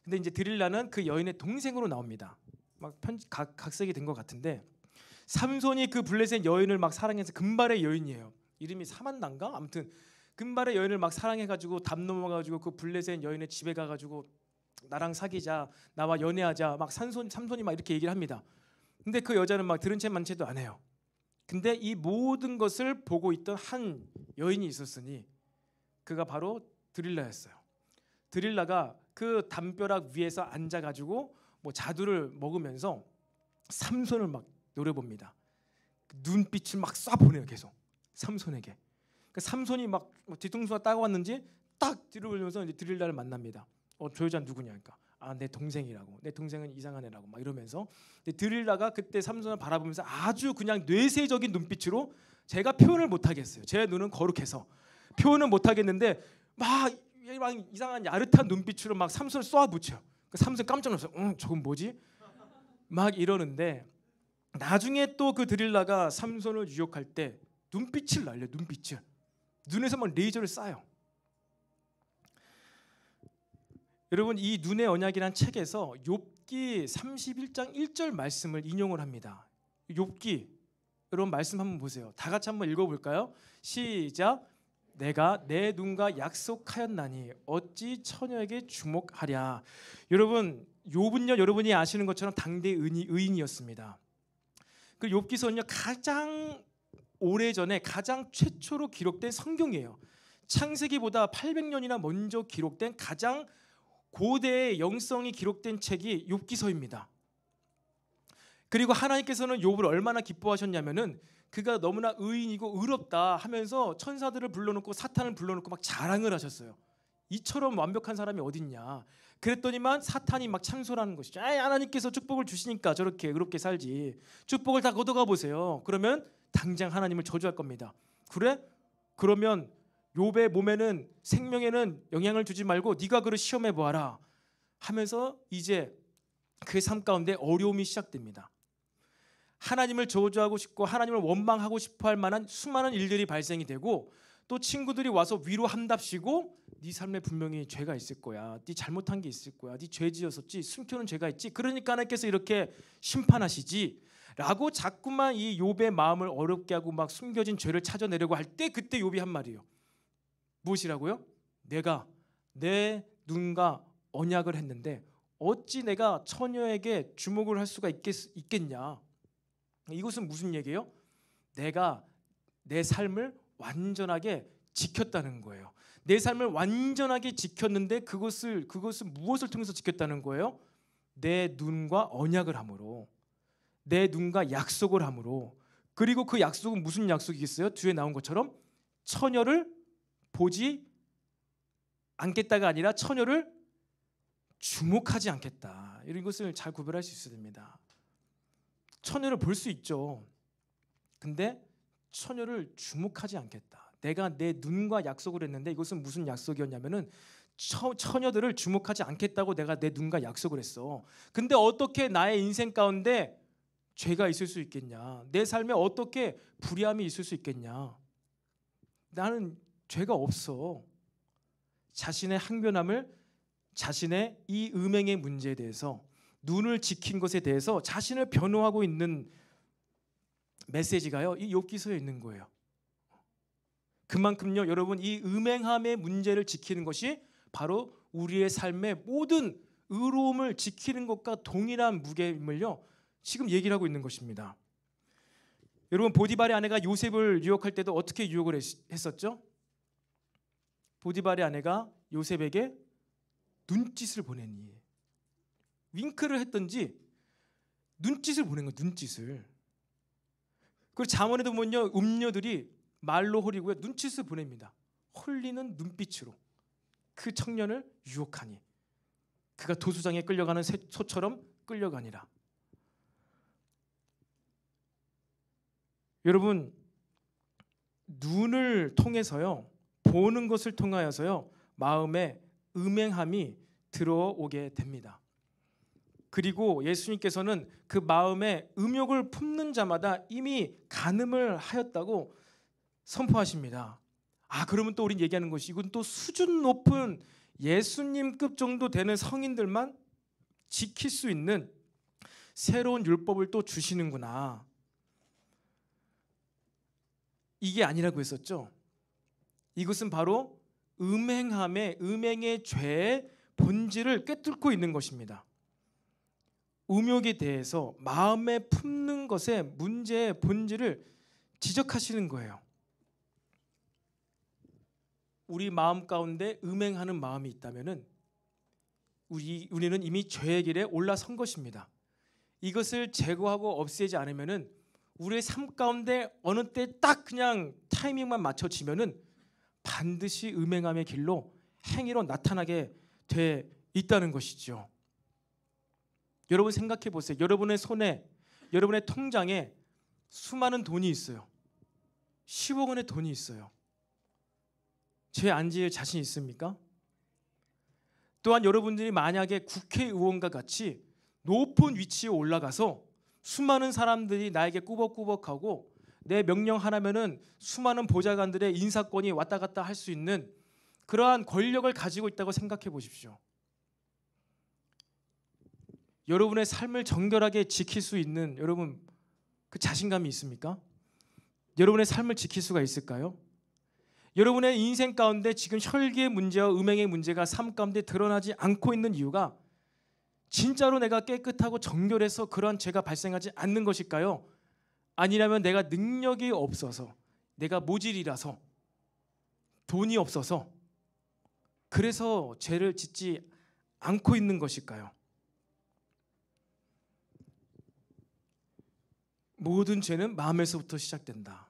근데 이제 드릴라는 그 여인의 동생으로 나옵니다. 막 각색이 된 것 같은데 삼손이 그 블레셋 여인을 막 사랑해서 금발의 여인이에요. 이름이 사만단가? 아무튼 금발의 여인을 막 사랑해가지고 담 넘어가지고 그 블레셋 여인의 집에 가가지고 나랑 사귀자, 나와 연애하자, 막 삼손이 막 이렇게 얘기를 합니다. 근데 그 여자는 막 들은 채 만 채도 안 해요. 근데 이 모든 것을 보고 있던 한 여인이 있었으니 그가 바로 드릴라였어요. 드릴라가 그 담벼락 위에서 앉아가지고 뭐 자두를 먹으면서 삼손을 막 노려봅니다. 눈빛을 막 쏴보내요. 계속 삼손에게. 그러니까 삼손이 막 뒤통수가 따가웠는지 딱 뒤로 돌면서 이제 드릴라를 만납니다. 저 여자는 누구냐? 그러니까 내 동생이라고. 내 동생은 이상한 애라고 막 이러면서. 근데 드릴라가 그때 삼손을 바라보면서 아주 그냥 뇌세적인 눈빛으로, 제가 표현을 못 하겠어요. 제 눈은 거룩해서 표현은 못 하겠는데 막 이상한 야릇한 눈빛으로 막 삼손을 쏘아붙여. 그 삼손 깜짝 놀랐어요. 저건 뭐지? 막 이러는데 나중에 또 그 드릴라가 삼손을 유혹할 때 눈빛을 날려. 눈빛을. 눈에서 막 레이저를 쏴요. 여러분, 이 눈의 언약이란 책에서 욥기 31장 1절 말씀을 인용을 합니다. 욥기, 여러분 말씀 한번 보세요. 다 같이 한번 읽어볼까요? 시작. 내가 내 눈과 약속하였나니 어찌 처녀에게 주목하랴. 여러분, 욥은요, 여러분이 아시는 것처럼 당대 의인이었습니다. 그 욥기서는요, 가장 오래전에 가장 최초로 기록된 성경이에요. 창세기보다 800년이나 먼저 기록된 가장 고대의 영성이 기록된 책이 욥기서입니다. 그리고 하나님께서는 욥을 얼마나 기뻐하셨냐면은 그가 너무나 의인이고 의롭다 하면서 천사들을 불러놓고 사탄을 불러놓고 막 자랑을 하셨어요. 이처럼 완벽한 사람이 어딨냐. 그랬더니만 사탄이 막 참소하는 것이죠. 하나님께서 축복을 주시니까 저렇게 의롭게 살지. 축복을 다 걷어가 보세요. 그러면 당장 하나님을 저주할 겁니다. 그래? 그러면 욥의 몸에는, 생명에는 영향을 주지 말고 네가 그를 시험해 보아라 하면서 이제 그의 삶 가운데 어려움이 시작됩니다. 하나님을 저주하고 싶고 하나님을 원망하고 싶어 할 만한 수많은 일들이 발생이 되고, 또 친구들이 와서 위로한답시고 네 삶에 분명히 죄가 있을 거야. 네 잘못한 게 있을 거야. 네 죄 지었었지. 숨겨놓은 죄가 있지. 그러니까 하나님께서 이렇게 심판하시지 라고 자꾸만 이 욥의 마음을 어렵게 하고 막 숨겨진 죄를 찾아내려고 할 때 그때 욥이 한 말이에요. 무엇이라고요? 내가 내 눈과 언약을 했는데 어찌 내가 처녀에게 주목을 할 수가 있겠냐. 이것은 무슨 얘기예요? 내가 내 삶을 완전하게 지켰다는 거예요. 내 삶을 완전하게 지켰는데 그것을 무엇을 통해서 지켰다는 거예요? 내 눈과 언약을 함으로, 내 눈과 약속을 함으로. 그리고 그 약속은 무슨 약속이겠어요? 뒤에 나온 것처럼 처녀를 보지 않겠다가 아니라 처녀를 주목하지 않겠다. 이런 것을 잘 구별할 수 있어야 됩니다. 처녀를 볼 수 있죠. 근데 처녀를 주목하지 않겠다. 내가 내 눈과 약속을 했는데 이것은 무슨 약속이었냐면은 처녀들을 주목하지 않겠다고 내가 내 누군가 약속을 했어. 근데 어떻게 나의 인생 가운데 죄가 있을 수 있겠냐? 내 삶에 어떻게 불의함이 있을 수 있겠냐? 나는 죄가 없어. 자신의 항변함을, 자신의 이 음행의 문제에 대해서, 눈을 지킨 것에 대해서 자신을 변호하고 있는 메시지가요, 이 욥기서에 있는 거예요. 그만큼요, 여러분, 이 음행함의 문제를 지키는 것이 바로 우리의 삶의 모든 의로움을 지키는 것과 동일한 무게임을요, 지금 얘기를 하고 있는 것입니다. 여러분, 보디발의 아내가 요셉을 유혹할 때도 어떻게 유혹을 했었죠? 보디발의 아내가 요셉에게 눈짓을 보내니, 윙크를 했던지 눈짓을 보낸 거예요. 눈짓을. 그리고 잠언에도 보면요, 음녀들이 말로 홀리고요, 눈짓을 보냅니다. 홀리는 눈빛으로 그 청년을 유혹하니 그가 도수장에 끌려가는 소처럼 끌려가니라. 여러분, 눈을 통해서요, 보는 것을 통하여서요, 마음에 음행함이 들어오게 됩니다. 그리고 예수님께서는 그 마음에 음욕을 품는 자마다 이미 간음을 하였다고 선포하십니다. 그러면 또 우린 얘기하는 것이, 이건 또 수준 높은 예수님급 정도 되는 성인들만 지킬 수 있는 새로운 율법을 또 주시는구나. 이게 아니라고 했었죠. 이것은 바로 음행의 죄의 본질을 꿰뚫고 있는 것입니다. 음욕에 대해서 마음에 품는 것의 문제의 본질을 지적하시는 거예요. 우리 마음 가운데 음행하는 마음이 있다면은 우리는 이미 죄의 길에 올라선 것입니다. 이것을 제거하고 없애지 않으면은 우리의 삶 가운데 어느 때 딱 그냥 타이밍만 맞춰지면은 반드시 음행함의 길로, 행위로 나타나게 돼 있다는 것이죠. 여러분 생각해 보세요. 여러분의 손에, 여러분의 통장에 수많은 돈이 있어요. 10억 원의 돈이 있어요. 죄 안 지을 자신 있습니까? 또한 여러분들이 만약에 국회의원과 같이 높은 위치에 올라가서 수많은 사람들이 나에게 꾸벅꾸벅하고 내 명령 하나면은 수많은 보좌관들의 인사권이 왔다 갔다 할 수 있는 그러한 권력을 가지고 있다고 생각해 보십시오. 여러분의 삶을 정결하게 지킬 수 있는, 여러분 그 자신감이 있습니까? 여러분의 삶을 지킬 수가 있을까요? 여러분의 인생 가운데 지금 혈기의 문제와 음행의 문제가 삶 가운데 드러나지 않고 있는 이유가 진짜로 내가 깨끗하고 정결해서 그러한 죄가 발생하지 않는 것일까요? 아니라면 내가 능력이 없어서, 내가 모질이라서, 돈이 없어서 그래서 죄를 짓지 않고 있는 것일까요? 모든 죄는 마음에서부터 시작된다.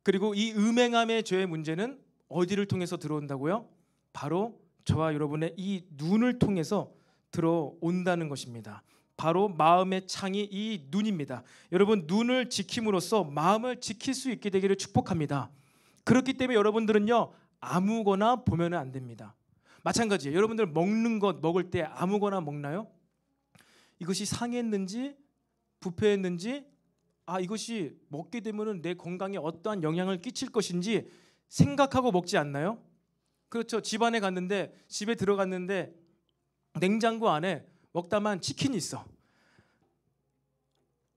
그리고 이 음행함의 죄의 문제는 어디를 통해서 들어온다고요? 바로 저와 여러분의 이 눈을 통해서 들어온다는 것입니다. 바로 마음의 창이 이 눈입니다. 여러분, 눈을 지킴으로써 마음을 지킬 수 있게 되기를 축복합니다. 그렇기 때문에 여러분들은요, 아무거나 보면 안 됩니다. 마찬가지예요. 여러분들 먹는 것 먹을 때 아무거나 먹나요? 이것이 상했는지 부패했는지, 이것이 먹게 되면 내 건강에 어떠한 영향을 끼칠 것인지 생각하고 먹지 않나요? 그렇죠. 집안에 갔는데, 집에 들어갔는데 냉장고 안에 먹다만 치킨이 있어.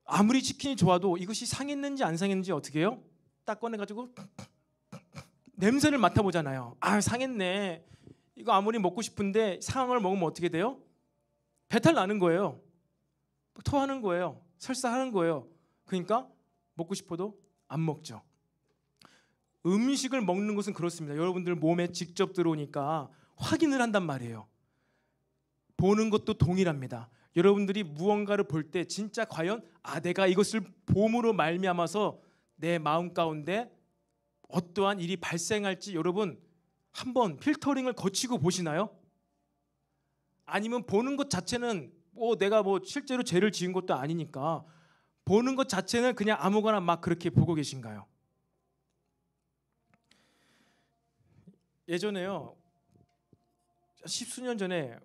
아무리 치킨이 좋아도 이것이 상했는지 안 상했는지 어떻게 해요? 딱 꺼내가지고 냄새를 맡아보잖아요. 상했네. 이거 아무리 먹고 싶은데 상한 걸 먹으면 어떻게 돼요? 배탈 나는 거예요. 토하는 거예요. 설사하는 거예요. 그러니까 먹고 싶어도 안 먹죠. 음식을 먹는 것은 그렇습니다. 여러분들 몸에 직접 들어오니까 확인을 한단 말이에요. 보는 것도 동일합니다. 여러분들이 무언가를 볼 때 진짜 과연 내가 이것을 봄으로 말미암아서 내 마음 가운데 어떠한 일이 발생할지 여러분 한번 필터링을 거치고 보시나요? 아니면 보는 것 자체는 내가 실제로 죄를 지은 것도 아니니까 보는 것 자체는 그냥 아무거나 막 그렇게 보고 계신가요? 예전에요, 십수년 전에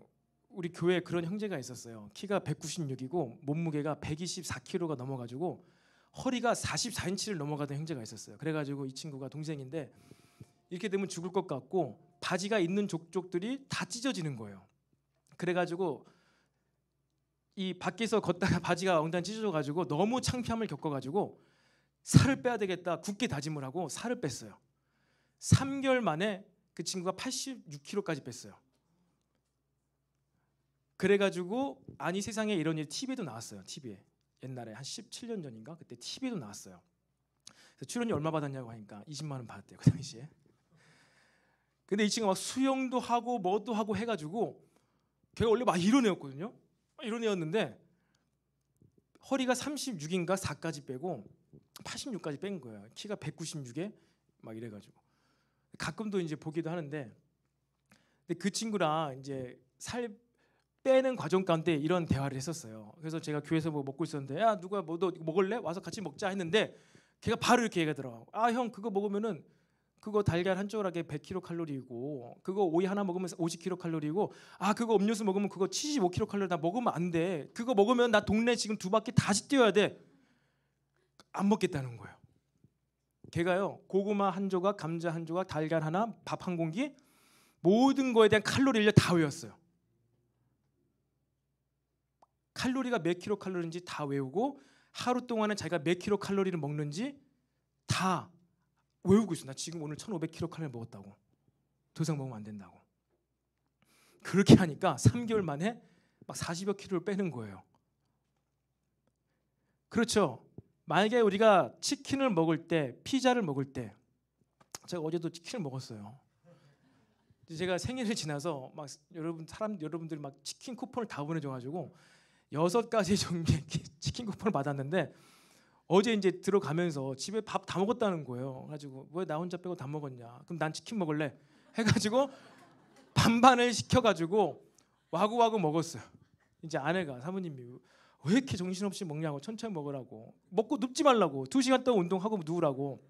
우리 교회에 그런 형제가 있었어요. 키가 196이고 몸무게가 124kg가 넘어가지고 허리가 44인치를 넘어가던 형제가 있었어요. 그래가지고 이 친구가 동생인데 이렇게 되면 죽을 것 같고 바지가 있는 족족들이 다 찢어지는 거예요. 그래가지고 이 밖에서 걷다가 바지가 엉덩이 찢어져가지고 너무 창피함을 겪어가지고 살을 빼야 되겠다 굳게 다짐을 하고 살을 뺐어요. 3개월 만에 그 친구가 86kg까지 뺐어요. 그래가지고 아니 세상에 이런 일이 TV에도 나왔어요. TV에 옛날에 한 17년 전인가 그때 TV에도 나왔어요. 그래서 출연료 얼마 받았냐고 하니까 20만 원 받았대요 그 당시에. 근데 이 친구가 막 수영도 하고 뭐도 하고 해가지고 걔가 원래 막 이런 애였거든요. 이런 애였는데 허리가 36인가 4까지 빼고 86까지 뺀 거예요. 키가 196에 막 이래가지고 가끔도 이제 보기도 하는데, 근데 그 친구랑 이제 살 빼는 과정 가운데 이런 대화를 했었어요. 그래서 제가 교회에서 뭐 먹고 있었는데 야 누가 뭐 너 먹을래? 와서 같이 먹자 했는데 걔가 바로 이렇게 얘기하더라고. 아 형 그거 먹으면은 그거 달걀 한 조각에 100kcal이고 그거 오이 하나 먹으면 50kcal이고 아 그거 음료수 먹으면 그거 75kcal 나 먹으면 안 돼. 그거 먹으면 나 동네 지금 2바퀴 다시 뛰어야 돼. 안 먹겠다는 거예요. 걔가요 고구마 한 조각, 감자 한 조각, 달걀 하나, 밥 한 공기 모든 거에 대한 칼로리를 다 외웠어요. 칼로리가 몇 킬로칼로리인지 다 외우고 하루 동안에 자기가 몇 킬로칼로리를 먹는지 다 외우고 있어. 나 지금 오늘 1500킬로칼로리 먹었다고. 더 이상 먹으면 안 된다고. 그렇게 하니까 3개월 만에 막 40여 킬로를 빼는 거예요. 그렇죠. 만약에 우리가 치킨을 먹을 때, 피자를 먹을 때, 제가 어제도 치킨을 먹었어요. 제가 생일을 지나서 막 여러분들이 막 치킨 쿠폰을 다 보내줘가지고 6가지 종류의 치킨 쿠폰을 받았는데 어제 이제 들어가면서 집에 밥 다 먹었다는 거예요. 그래가지고 왜 나 혼자 빼고 다 먹었냐? 그럼 난 치킨 먹을래? 해가지고 반반을 시켜가지고 와구와구 먹었어요. 이제 아내가 사모님이 왜 이렇게 정신없이 먹냐고 천천히 먹으라고 먹고 눕지 말라고 2시간 동안 운동하고 누우라고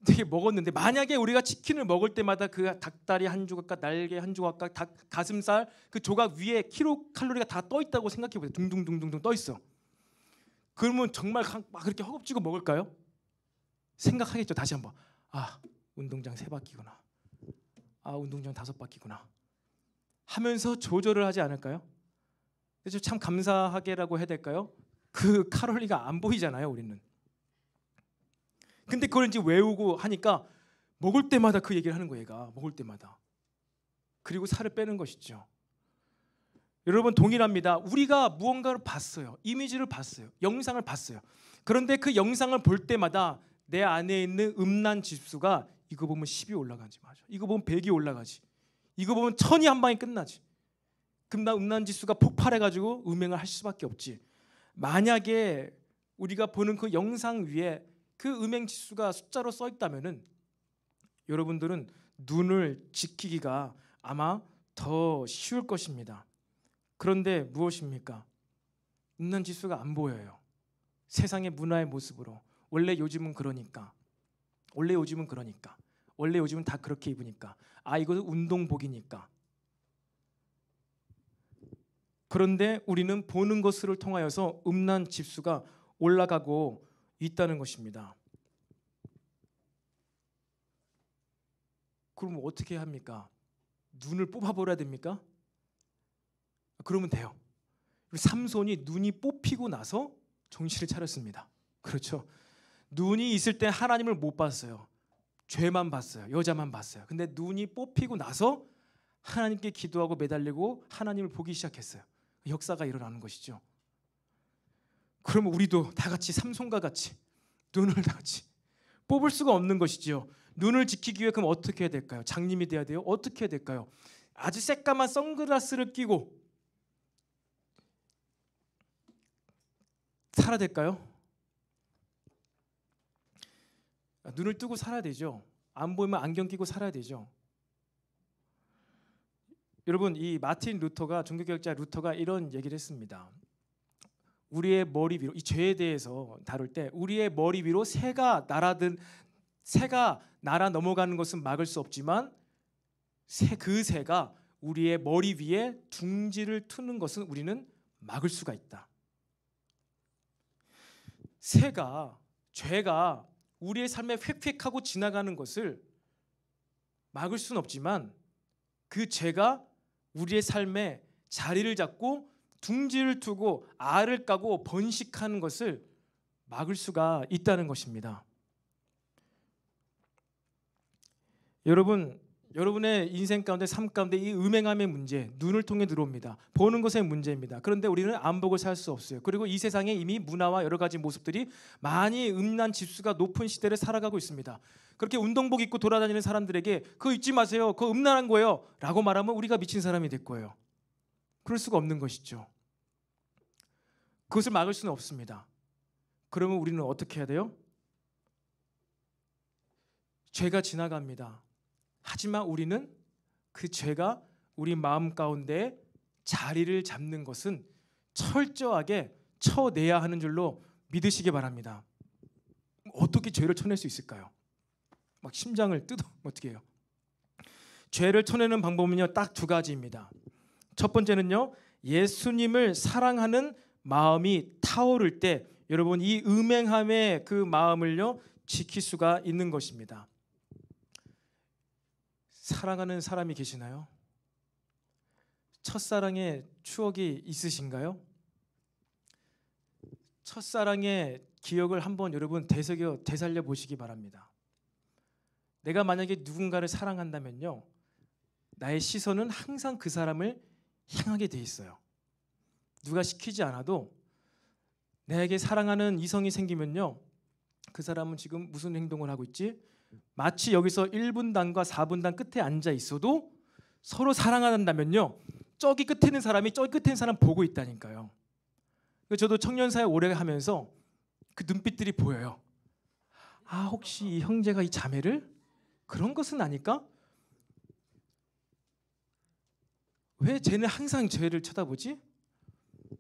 되게 먹었는데 만약에 우리가 치킨을 먹을 때마다 그 닭다리 한 조각과 날개 한 조각과 닭 가슴살 그 조각 위에 킬로칼로리가 다 떠 있다고 생각해 보세요. 둥둥둥둥둥 떠 있어. 그러면 정말 막 그렇게 허겁지겁 먹을까요? 생각하겠죠. 다시 한번. 아 운동장 3바퀴구나. 아 운동장 5바퀴구나. 하면서 조절을 하지 않을까요? 그래서 참 감사하게라고 해야 될까요? 그 칼로리가 안 보이잖아요, 우리는. 근데 그걸 이제 외우고 하니까 먹을 때마다 그 얘기를 하는 거예요, 얘가. 먹을 때마다. 그리고 살을 빼는 것이죠. 여러분 동일합니다. 우리가 무언가를 봤어요. 이미지를 봤어요. 영상을 봤어요. 그런데 그 영상을 볼 때마다 내 안에 있는 음란 지수가 이거 보면 10이 올라가지. 맞아. 이거 보면 100이 올라가지. 이거 보면 1000이 한 방에 끝나지. 그럼 나 음란 지수가 폭발해가지고 음행을 할 수밖에 없지. 만약에 우리가 보는 그 영상 위에 그 음행 지수가 숫자로 써 있다면은 여러분들은 눈을 지키기가 아마 더 쉬울 것입니다. 그런데 무엇입니까? 음란 지수가 안 보여요. 세상의 문화의 모습으로. 원래 요즘은 그러니까. 원래 요즘은 그러니까. 원래 요즘은 다 그렇게 입으니까. 아 이거 운동복이니까. 그런데 우리는 보는 것을 통하여서 음란 지수가 올라가고 있다는 것입니다. 그럼 어떻게 합니까? 눈을 뽑아버려야 됩니까? 그러면 돼요. 삼손이 눈이 뽑히고 나서 정신을 차렸습니다. 그렇죠. 눈이 있을 때 하나님을 못 봤어요. 죄만 봤어요. 여자만 봤어요. 근데 눈이 뽑히고 나서 하나님께 기도하고 매달리고 하나님을 보기 시작했어요. 역사가 일어나는 것이죠. 그러면 우리도 다 같이 삼손과 같이 눈을 다 같이 뽑을 수가 없는 것이죠. 눈을 지키기 위해 그럼 어떻게 해야 될까요? 장님이 돼야 돼요? 어떻게 해야 될까요? 아주 새까만 선글라스를 끼고 살아야 될까요? 눈을 뜨고 살아야 되죠. 안 보이면 안경 끼고 살아야 되죠. 여러분 이 마틴 루터가 종교개혁자 루터가 이런 얘기를 했습니다. 우리의 머리 위로 이 죄에 대해서 다룰 때 우리의 머리 위로 새가 날아 넘어가는 것은 막을 수 없지만 그 새가 우리의 머리 위에 둥지를 트는 것은 우리는 막을 수가 있다. 새가, 죄가 우리의 삶에 획획하고 지나가는 것을 막을 수는 없지만 그 죄가 우리의 삶에 자리를 잡고 둥지를 두고 알을 까고 번식하는 것을 막을 수가 있다는 것입니다. 여러분의 인생 가운데, 삶 가운데 이 음행함의 문제, 눈을 통해 들어옵니다. 보는 것의 문제입니다. 그런데 우리는 안 보고 살 수 없어요. 그리고 이 세상에 이미 문화와 여러 가지 모습들이 많이 음란 지수가 높은 시대를 살아가고 있습니다. 그렇게 운동복 입고 돌아다니는 사람들에게 그거 잊지 마세요, 그거 음란한 거예요 라고 말하면 우리가 미친 사람이 될 거예요. 그럴 수가 없는 것이죠. 그것을 막을 수는 없습니다. 그러면 우리는 어떻게 해야 돼요? 죄가 지나갑니다. 하지만 우리는 그 죄가 우리 마음 가운데 자리를 잡는 것은 철저하게 쳐내야 하는 줄로 믿으시기 바랍니다. 어떻게 죄를 쳐낼 수 있을까요? 막 심장을 뜯어 어떻게 해요? 죄를 쳐내는 방법은요, 딱 두 가지입니다. 첫 번째는요, 예수님을 사랑하는 마음이 타오를 때 여러분 이 음행함의 그 마음을요 지킬 수가 있는 것입니다. 사랑하는 사람이 계시나요? 첫사랑의 추억이 있으신가요? 첫사랑의 기억을 한번 여러분 되살려 보시기 바랍니다. 내가 만약에 누군가를 사랑한다면요, 나의 시선은 항상 그 사람을 향하게 돼 있어요. 누가 시키지 않아도 내게 사랑하는 이성이 생기면요, 그 사람은 지금 무슨 행동을 하고 있지? 마치 여기서 1분단과 4분단 끝에 앉아 있어도 서로 사랑한다면요, 저기 끝에 있는 사람이 저기 끝에 있는 사람 보고 있다니까요. 저도 청년사회 오래 하면서 그 눈빛들이 보여요. 아, 혹시 이 형제가 이 자매를 그런 것은 아닐까? 왜 쟤는 항상 쟤를 쳐다보지?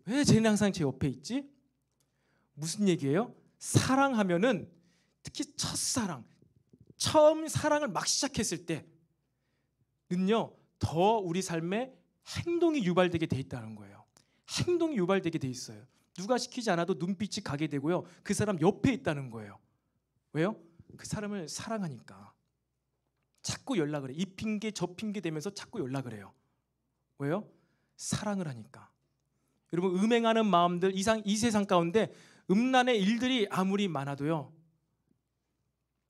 왜 쟤는 항상 제 옆에 있지? 무슨 얘기예요? 사랑하면은 특히 첫사랑, 처음 사랑을 막 시작했을 때는요, 더 우리 삶에 행동이 유발되게 돼 있다는 거예요. 행동이 유발되게 돼 있어요. 누가 시키지 않아도 눈빛이 가게 되고요, 그 사람 옆에 있다는 거예요. 왜요? 그 사람을 사랑하니까. 자꾸 연락을 해. 이 핑계 저 핑계 대면서 자꾸 연락을 해요. 왜요? 사랑을 하니까. 여러분, 음행하는 마음들, 이 세상 가운데 음란의 일들이 아무리 많아도요,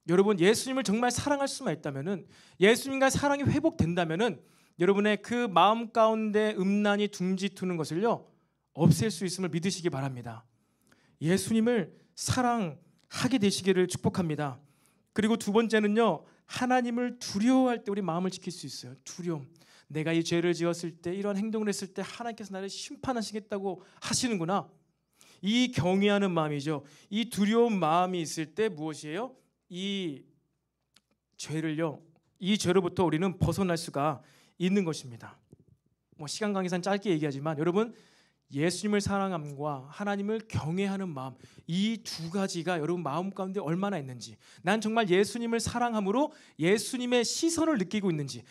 여러분 예수님을 정말 사랑할 수만 있다면은, 예수님과 사랑이 회복된다면은 여러분의 그 마음 가운데 음란이 둥지트는 것을요 없앨 수 있음을 믿으시기 바랍니다. 예수님을 사랑하게 되시기를 축복합니다. 그리고 두 번째는요, 하나님을 두려워할 때 우리 마음을 지킬 수 있어요. 두려움. 내가 이 죄를 지었을 때, 이런 행동을 했을 때 하나님께서 나를 심판하시겠다고 하시는구나. 이 경외하는 마음이죠. 이 두려운 마음이 있을 때 무엇이에요? 이 죄로부터 우리는 벗어날 수가 있는 것입니다. 시간 관계상 짧게 얘기하지만 여러분, 예수님을 사랑함과 하나님을 경외하는 마음, 이 두 가지가 여러분 마음 가운데 얼마나 있는지, 난 정말 예수님을 사랑함으로 예수님의 시선을 느끼고 있는지,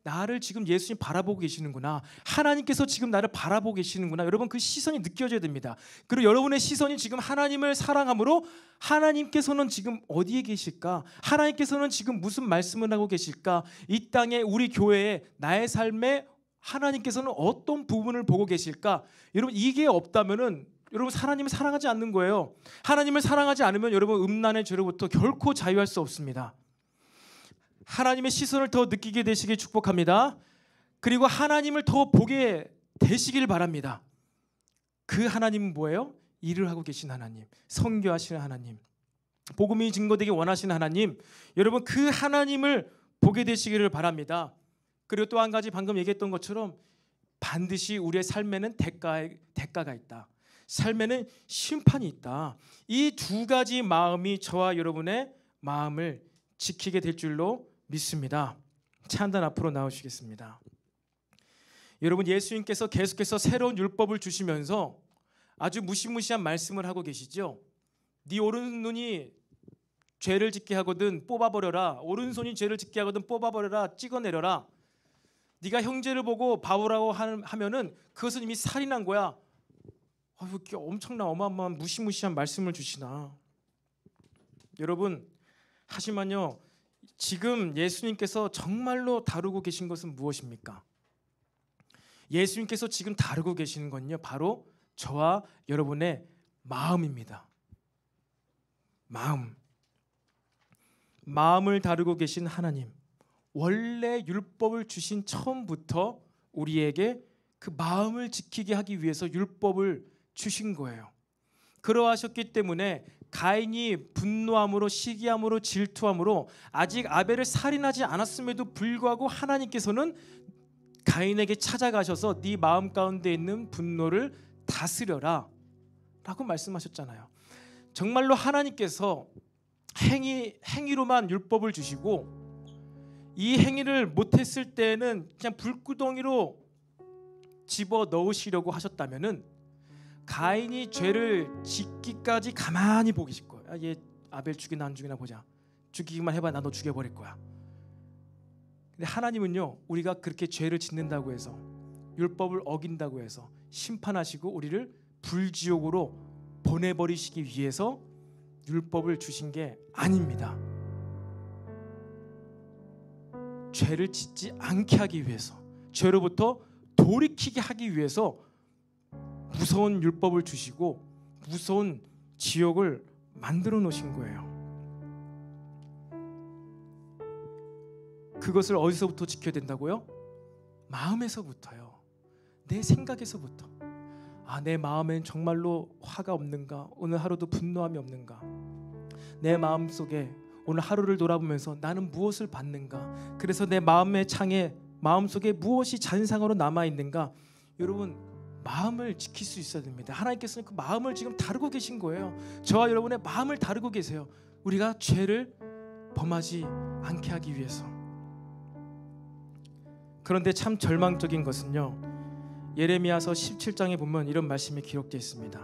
나를 지금 예수님 바라보고 계시는구나, 하나님께서 지금 나를 바라보고 계시는구나, 여러분 그 시선이 느껴져야 됩니다. 그리고 여러분의 시선이 지금 하나님을 사랑함으로 하나님께서는 지금 어디에 계실까? 하나님께서는 지금 무슨 말씀을 하고 계실까? 이 땅에, 우리 교회에, 나의 삶에 하나님께서는 어떤 부분을 보고 계실까? 여러분, 이게 없다면은 여러분 하나님을 사랑하지 않는 거예요. 하나님을 사랑하지 않으면 여러분 음란의 죄로부터 결코 자유할 수 없습니다. 하나님의 시선을 더 느끼게 되시길 축복합니다. 그리고 하나님을 더 보게 되시길 바랍니다. 그 하나님은 뭐예요? 일을 하고 계신 하나님, 선교하시는 하나님, 복음이 증거되기 원하시는 하나님, 여러분 그 하나님을 보게 되시기를 바랍니다. 그리고 또 한 가지, 방금 얘기했던 것처럼 반드시 우리의 삶에는 대가가 있다. 삶에는 심판이 있다. 이 두 가지 마음이 저와 여러분의 마음을 지키게 될 줄로 믿습니다. 찬단 앞으로 나오시겠습니다. 여러분, 예수님께서 계속해서 새로운 율법을 주시면서 아주 무시무시한 말씀을 하고 계시죠. 네 오른눈이 죄를 짓게 하거든 뽑아버려라. 오른손이 죄를 짓게 하거든 뽑아버려라. 찍어내려라. 네가 형제를 보고 바보라고 하면은 그것은 이미 살인한 거야. 이렇게 엄청난 어마어마한 무시무시한 말씀을 주시나. 여러분, 하지만요, 지금 예수님께서 정말로 다루고 계신 것은 무엇입니까? 예수님께서 지금 다루고 계시는 건요, 바로 저와 여러분의 마음입니다. 마음을 다루고 계신 하나님, 원래 율법을 주신 처음부터 우리에게 그 마음을 지키게 하기 위해서 율법을 주신 거예요. 그러하셨기 때문에 가인이 분노함으로, 시기함으로, 질투함으로 아직 아벨을 살인하지 않았음에도 불구하고 하나님께서는 가인에게 찾아가셔서 네 마음 가운데 있는 분노를 다스려라 라고 말씀하셨잖아요. 정말로 하나님께서 행위로만 율법을 주시고 이 행위를 못했을 때는 그냥 불구덩이로 집어 넣으시려고 하셨다면은 가인이 죄를 짓기까지 가만히 보기 싶을 거야. 얘 아벨 죽이나 안 죽이나 보자. 죽이기만 해봐, 나 너 죽여버릴 거야. 근데 하나님은요, 우리가 그렇게 죄를 짓는다고 해서, 율법을 어긴다고 해서 심판하시고 우리를 불지옥으로 보내버리시기 위해서 율법을 주신 게 아닙니다. 죄를 짓지 않게 하기 위해서, 죄로부터 돌이키게 하기 위해서 무서운 율법을 주시고 무서운 지옥을 만들어 놓으신 거예요. 그것을 어디서부터 지켜야 된다고요? 마음에서부터요. 내 생각에서부터. 내 마음엔 정말로 화가 없는가? 오늘 하루도 분노함이 없는가? 내 마음속에 오늘 하루를 돌아보면서 나는 무엇을 받는가? 그래서 내 마음의 창에, 마음속에 무엇이 잔상으로 남아있는가? 여러분, 마음을 지킬 수 있어야 됩니다. 하나님께서는 그 마음을 지금 다루고 계신 거예요. 저와 여러분의 마음을 다루고 계세요. 우리가 죄를 범하지 않게 하기 위해서. 그런데 참 절망적인 것은요, 예레미야서 17장에 보면 이런 말씀이 기록되어 있습니다.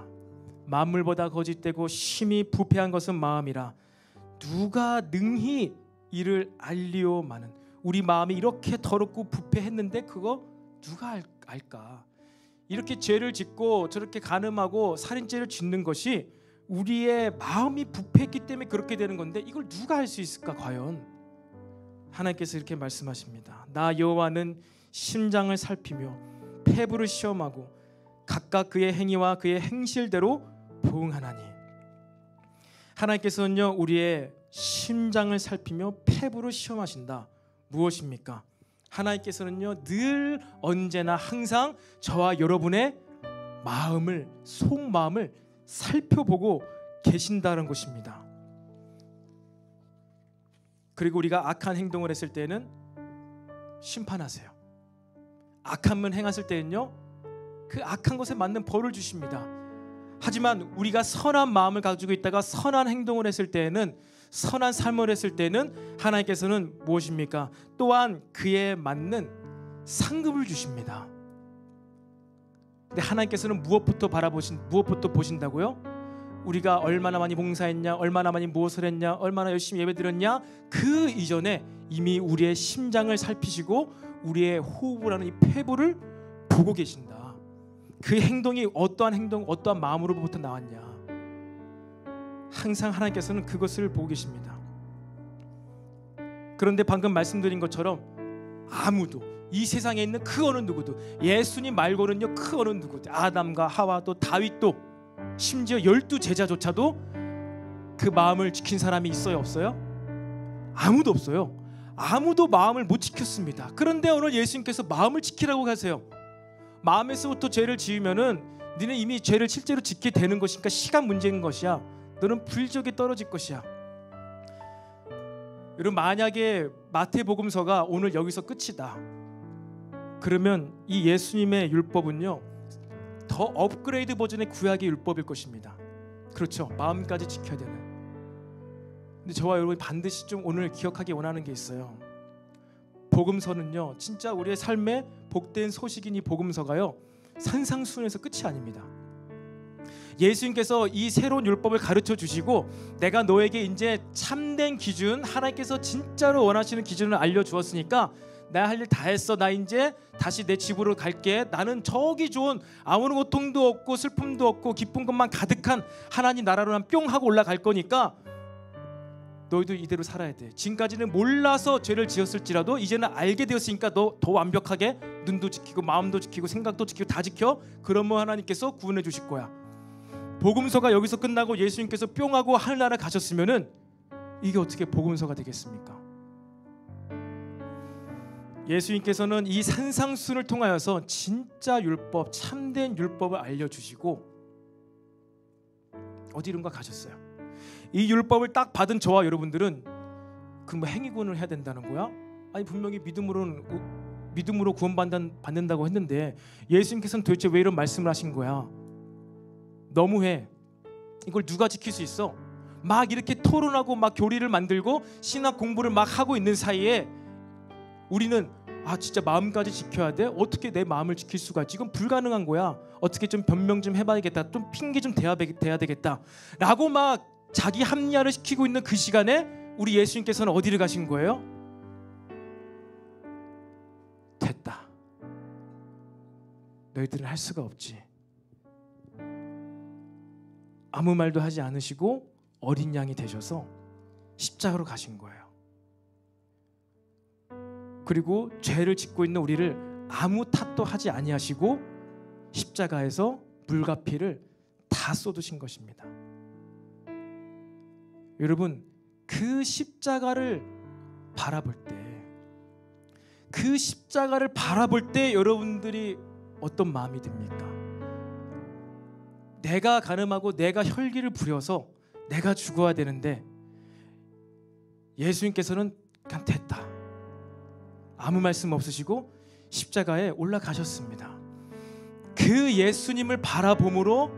만물보다 거짓되고 심히 부패한 것은 마음이라 누가 능히 이를 알리오마는. 우리 마음이 이렇게 더럽고 부패했는데 그거 누가 알까? 이렇게 죄를 짓고 저렇게 간음하고 살인죄를 짓는 것이 우리의 마음이 부패했기 때문에 그렇게 되는 건데 이걸 누가 할 수 있을까 과연? 하나님께서 이렇게 말씀하십니다. 나 여호와는 심장을 살피며 폐부를 시험하고 각각 그의 행위와 그의 행실대로 보응하나니. 하나님께서는요, 우리의 심장을 살피며 폐부를 시험하신다. 무엇입니까? 하나님께서는요, 늘 언제나 항상 저와 여러분의 마음을, 속마음을 살펴보고 계신다는 것입니다. 그리고 우리가 악한 행동을 했을 때는 심판하세요. 악함을 행했을 때는요, 그 악한 것에 맞는 벌을 주십니다. 하지만 우리가 선한 마음을 가지고 있다가 선한 행동을 했을 때에는, 선한 삶을 했을 때는 하나님께서는 무엇입니까? 또한 그에 맞는 상급을 주십니다. 근데 하나님께서는 무엇부터 보신다고요? 우리가 얼마나 많이 봉사했냐, 얼마나 많이 무엇을 했냐, 얼마나 열심히 예배드렸냐, 그 이전에 이미 우리의 심장을 살피시고 우리의 호흡을 하는 이 폐부를 보고 계신다. 그 행동이 어떠한 행동, 어떠한 마음으로부터 나왔냐, 항상 하나님께서는 그것을 보고 계십니다. 그런데 방금 말씀드린 것처럼 아무도, 이 세상에 있는 그 어느 누구도, 예수님 말고는요 그 어느 누구도, 아담과 하와도 다윗도 심지어 12제자조차도 그 마음을 지킨 사람이 있어요, 없어요? 아무도 없어요. 아무도 마음을 못 지켰습니다. 그런데 오늘 예수님께서 마음을 지키라고 하세요. 마음에서부터 죄를 지으면은 너는 이미 죄를 실제로 짓게 되는 것이니까 시간 문제인 것이야. 너는 불지옥에 떨어질 것이야. 여러분, 만약에 마태복음서가 오늘 여기서 끝이다, 그러면 이 예수님의 율법은요 더 업그레이드 버전의 구약의 율법일 것입니다. 그렇죠, 마음까지 지켜야 되는. 근데 저와 여러분이 반드시 좀 오늘 기억하기 원하는 게 있어요. 복음서는요, 진짜 우리의 삶에 복된 소식인 이 복음서가요 산상수훈에서 끝이 아닙니다. 예수님께서 이 새로운 율법을 가르쳐 주시고 내가 너에게 이제 참된 기준, 하나님께서 진짜로 원하시는 기준을 알려주었으니까 나 할 일 다 했어. 나 이제 다시 내 집으로 갈게. 나는 저기 좋은 아무런 고통도 없고 슬픔도 없고 기쁜 것만 가득한 하나님 나라로 난 뿅 하고 올라갈 거니까 너희도 이대로 살아야 돼. 지금까지는 몰라서 죄를 지었을지라도 이제는 알게 되었으니까 너 더 완벽하게 눈도 지키고 마음도 지키고 생각도 지키고 다 지켜. 그러면 하나님께서 구원해 주실 거야. 복음서가 여기서 끝나고 예수님께서 뿅 하고 하늘나라 가셨으면은 이게 어떻게 복음서가 되겠습니까? 예수님께서는 이 산상수훈을 통하여서 진짜 율법, 참된 율법을 알려주시고 어디론가 가셨어요. 이 율법을 딱 받은 저와 여러분들은 그 뭐 행위구원을 해야 된다는 거야? 아니 분명히 믿음으로 구원받는다고 했는데 예수님께서는 도대체 왜 이런 말씀을 하신 거야? 너무해. 이걸 누가 지킬 수 있어? 막 이렇게 토론하고 막 교리를 만들고 신학 공부를 막 하고 있는 사이에 우리는 진짜 마음까지 지켜야 돼? 어떻게 내 마음을 지킬 수가 있지? 이건 불가능한 거야. 어떻게 좀 변명 좀 해봐야겠다. 좀 핑계 좀 대야 되겠다 라고 막 자기 합리화를 시키고 있는 그 시간에 우리 예수님께서는 어디를 가신 거예요? 됐다. 너희들은 할 수가 없지. 아무 말도 하지 않으시고 어린 양이 되셔서 십자가로 가신 거예요. 그리고 죄를 짓고 있는 우리를 아무 탓도 하지 아니하시고 십자가에서 물과 피를 다 쏟으신 것입니다. 여러분, 그 십자가를 바라볼 때 여러분들이 어떤 마음이 듭니까? 내가 간음하고 내가 혈기를 부려서 내가 죽어야 되는데 예수님께서는 그냥 됐다. 아무 말씀 없으시고 십자가에 올라가셨습니다. 그 예수님을 바라봄으로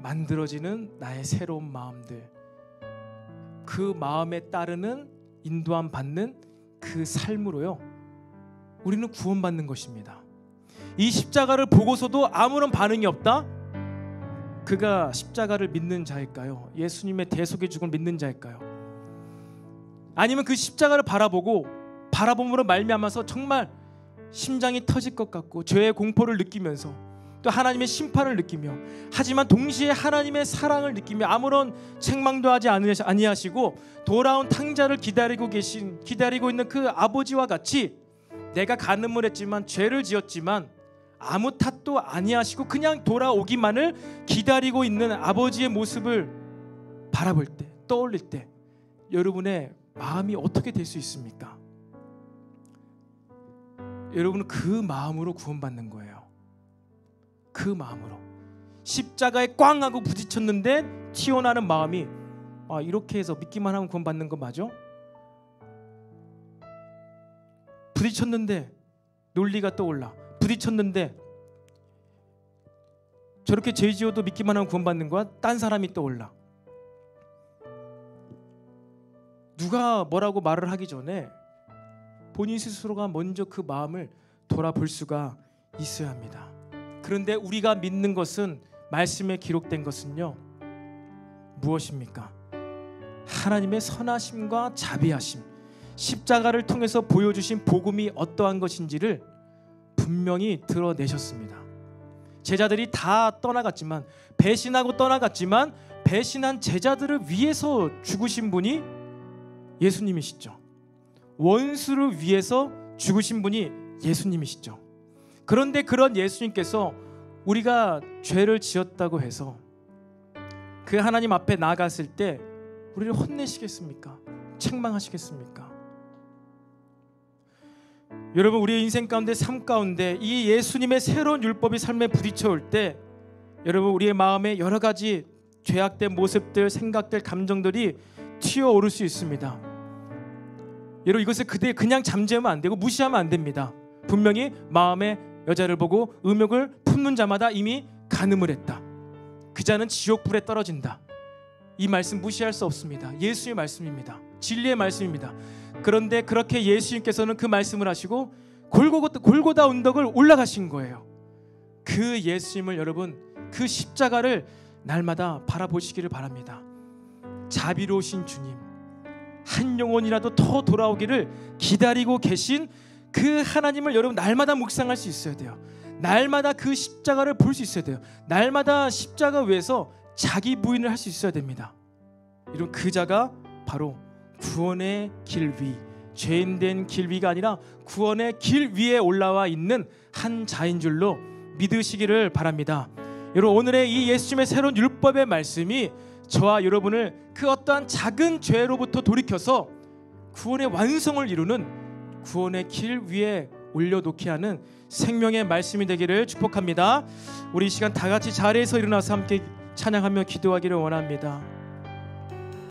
만들어지는 나의 새로운 마음들, 그 마음에 따르는 인도함 받는 그 삶으로요, 우리는 구원받는 것입니다. 이 십자가를 보고서도 아무런 반응이 없다? 그가 십자가를 믿는 자일까요? 예수님의 대속의 죽음을 믿는 자일까요? 아니면 그 십자가를 바라봄으로 말미암아서 정말 심장이 터질 것 같고 죄의 공포를 느끼면서 또 하나님의 심판을 느끼며, 하지만 동시에 하나님의 사랑을 느끼며 아무런 책망도 하지 아니하시고 돌아온 탕자를 기다리고 있는 그 아버지와 같이 내가 간음을 했지만 죄를 지었지만 아무 탓도 아니하시고 그냥 돌아오기만을 기다리고 있는 아버지의 모습을 바라볼 때, 떠올릴 때 여러분의 마음이 어떻게 될 수 있습니까? 여러분은 그 마음으로 구원받는 거예요. 그 마음으로 십자가에 꽝 하고 부딪혔는데 튀어나오는 마음이 이렇게 해서 믿기만 하면 구원받는 거 맞아? 부딪혔는데 논리가 떠올라. 부딪혔는데 저렇게 죄 지어도 믿기만 하면 구원받는 거야? 딴 사람이 떠올라. 누가 뭐라고 말을 하기 전에 본인 스스로가 먼저 그 마음을 돌아볼 수가 있어야 합니다. 그런데 우리가 믿는 것은, 말씀에 기록된 것은요, 무엇입니까? 하나님의 선하심과 자비하심, 십자가를 통해서 보여주신 복음이 어떠한 것인지를 분명히 드러내셨습니다. 제자들이 다 떠나갔지만, 배신하고 떠나갔지만 배신한 제자들을 위해서 죽으신 분이 예수님이시죠. 원수를 위해서 죽으신 분이 예수님이시죠. 그런데 그런 예수님께서 우리가 죄를 지었다고 해서 그 하나님 앞에 나아갔을 때 우리를 혼내시겠습니까? 책망하시겠습니까? 여러분, 우리의 인생 가운데, 삶 가운데 이 예수님의 새로운 율법이 삶에 부딪혀올 때 여러분, 우리의 마음에 여러 가지 죄악된 모습들, 생각들, 감정들이 튀어오를 수 있습니다. 여러분, 이것을 그냥 잠재우면 안 되고 무시하면 안 됩니다. 분명히 마음에 여자를 보고 음욕을 품는 자마다 이미 간음을 했다. 그 자는 지옥불에 떨어진다. 이 말씀 무시할 수 없습니다. 예수의 말씀입니다. 진리의 말씀입니다. 그런데 그렇게 예수님께서는 그 말씀을 하시고 골고다 언덕을 올라가신 거예요. 그 예수님을, 여러분, 그 십자가를 날마다 바라보시기를 바랍니다. 자비로우신 주님, 한 영혼이라도 더 돌아오기를 기다리고 계신 그 하나님을 여러분 날마다 묵상할 수 있어야 돼요. 날마다 그 십자가를 볼 수 있어야 돼요. 날마다 십자가 위에서 자기 부인을 할 수 있어야 됩니다. 이런 그 자가 바로 구원의 길 위, 죄인된 길 위가 아니라 구원의 길 위에 올라와 있는 한 자인 줄로 믿으시기를 바랍니다. 여러분, 오늘의 이 예수님의 새로운 율법의 말씀이 저와 여러분을 그 어떠한 작은 죄로부터 돌이켜서 구원의 완성을 이루는 구원의 길 위에 올려놓게 하는 생명의 말씀이 되기를 축복합니다. 우리 이 시간 다 같이 자리에서 일어나서 함께 찬양하며 기도하기를 원합니다.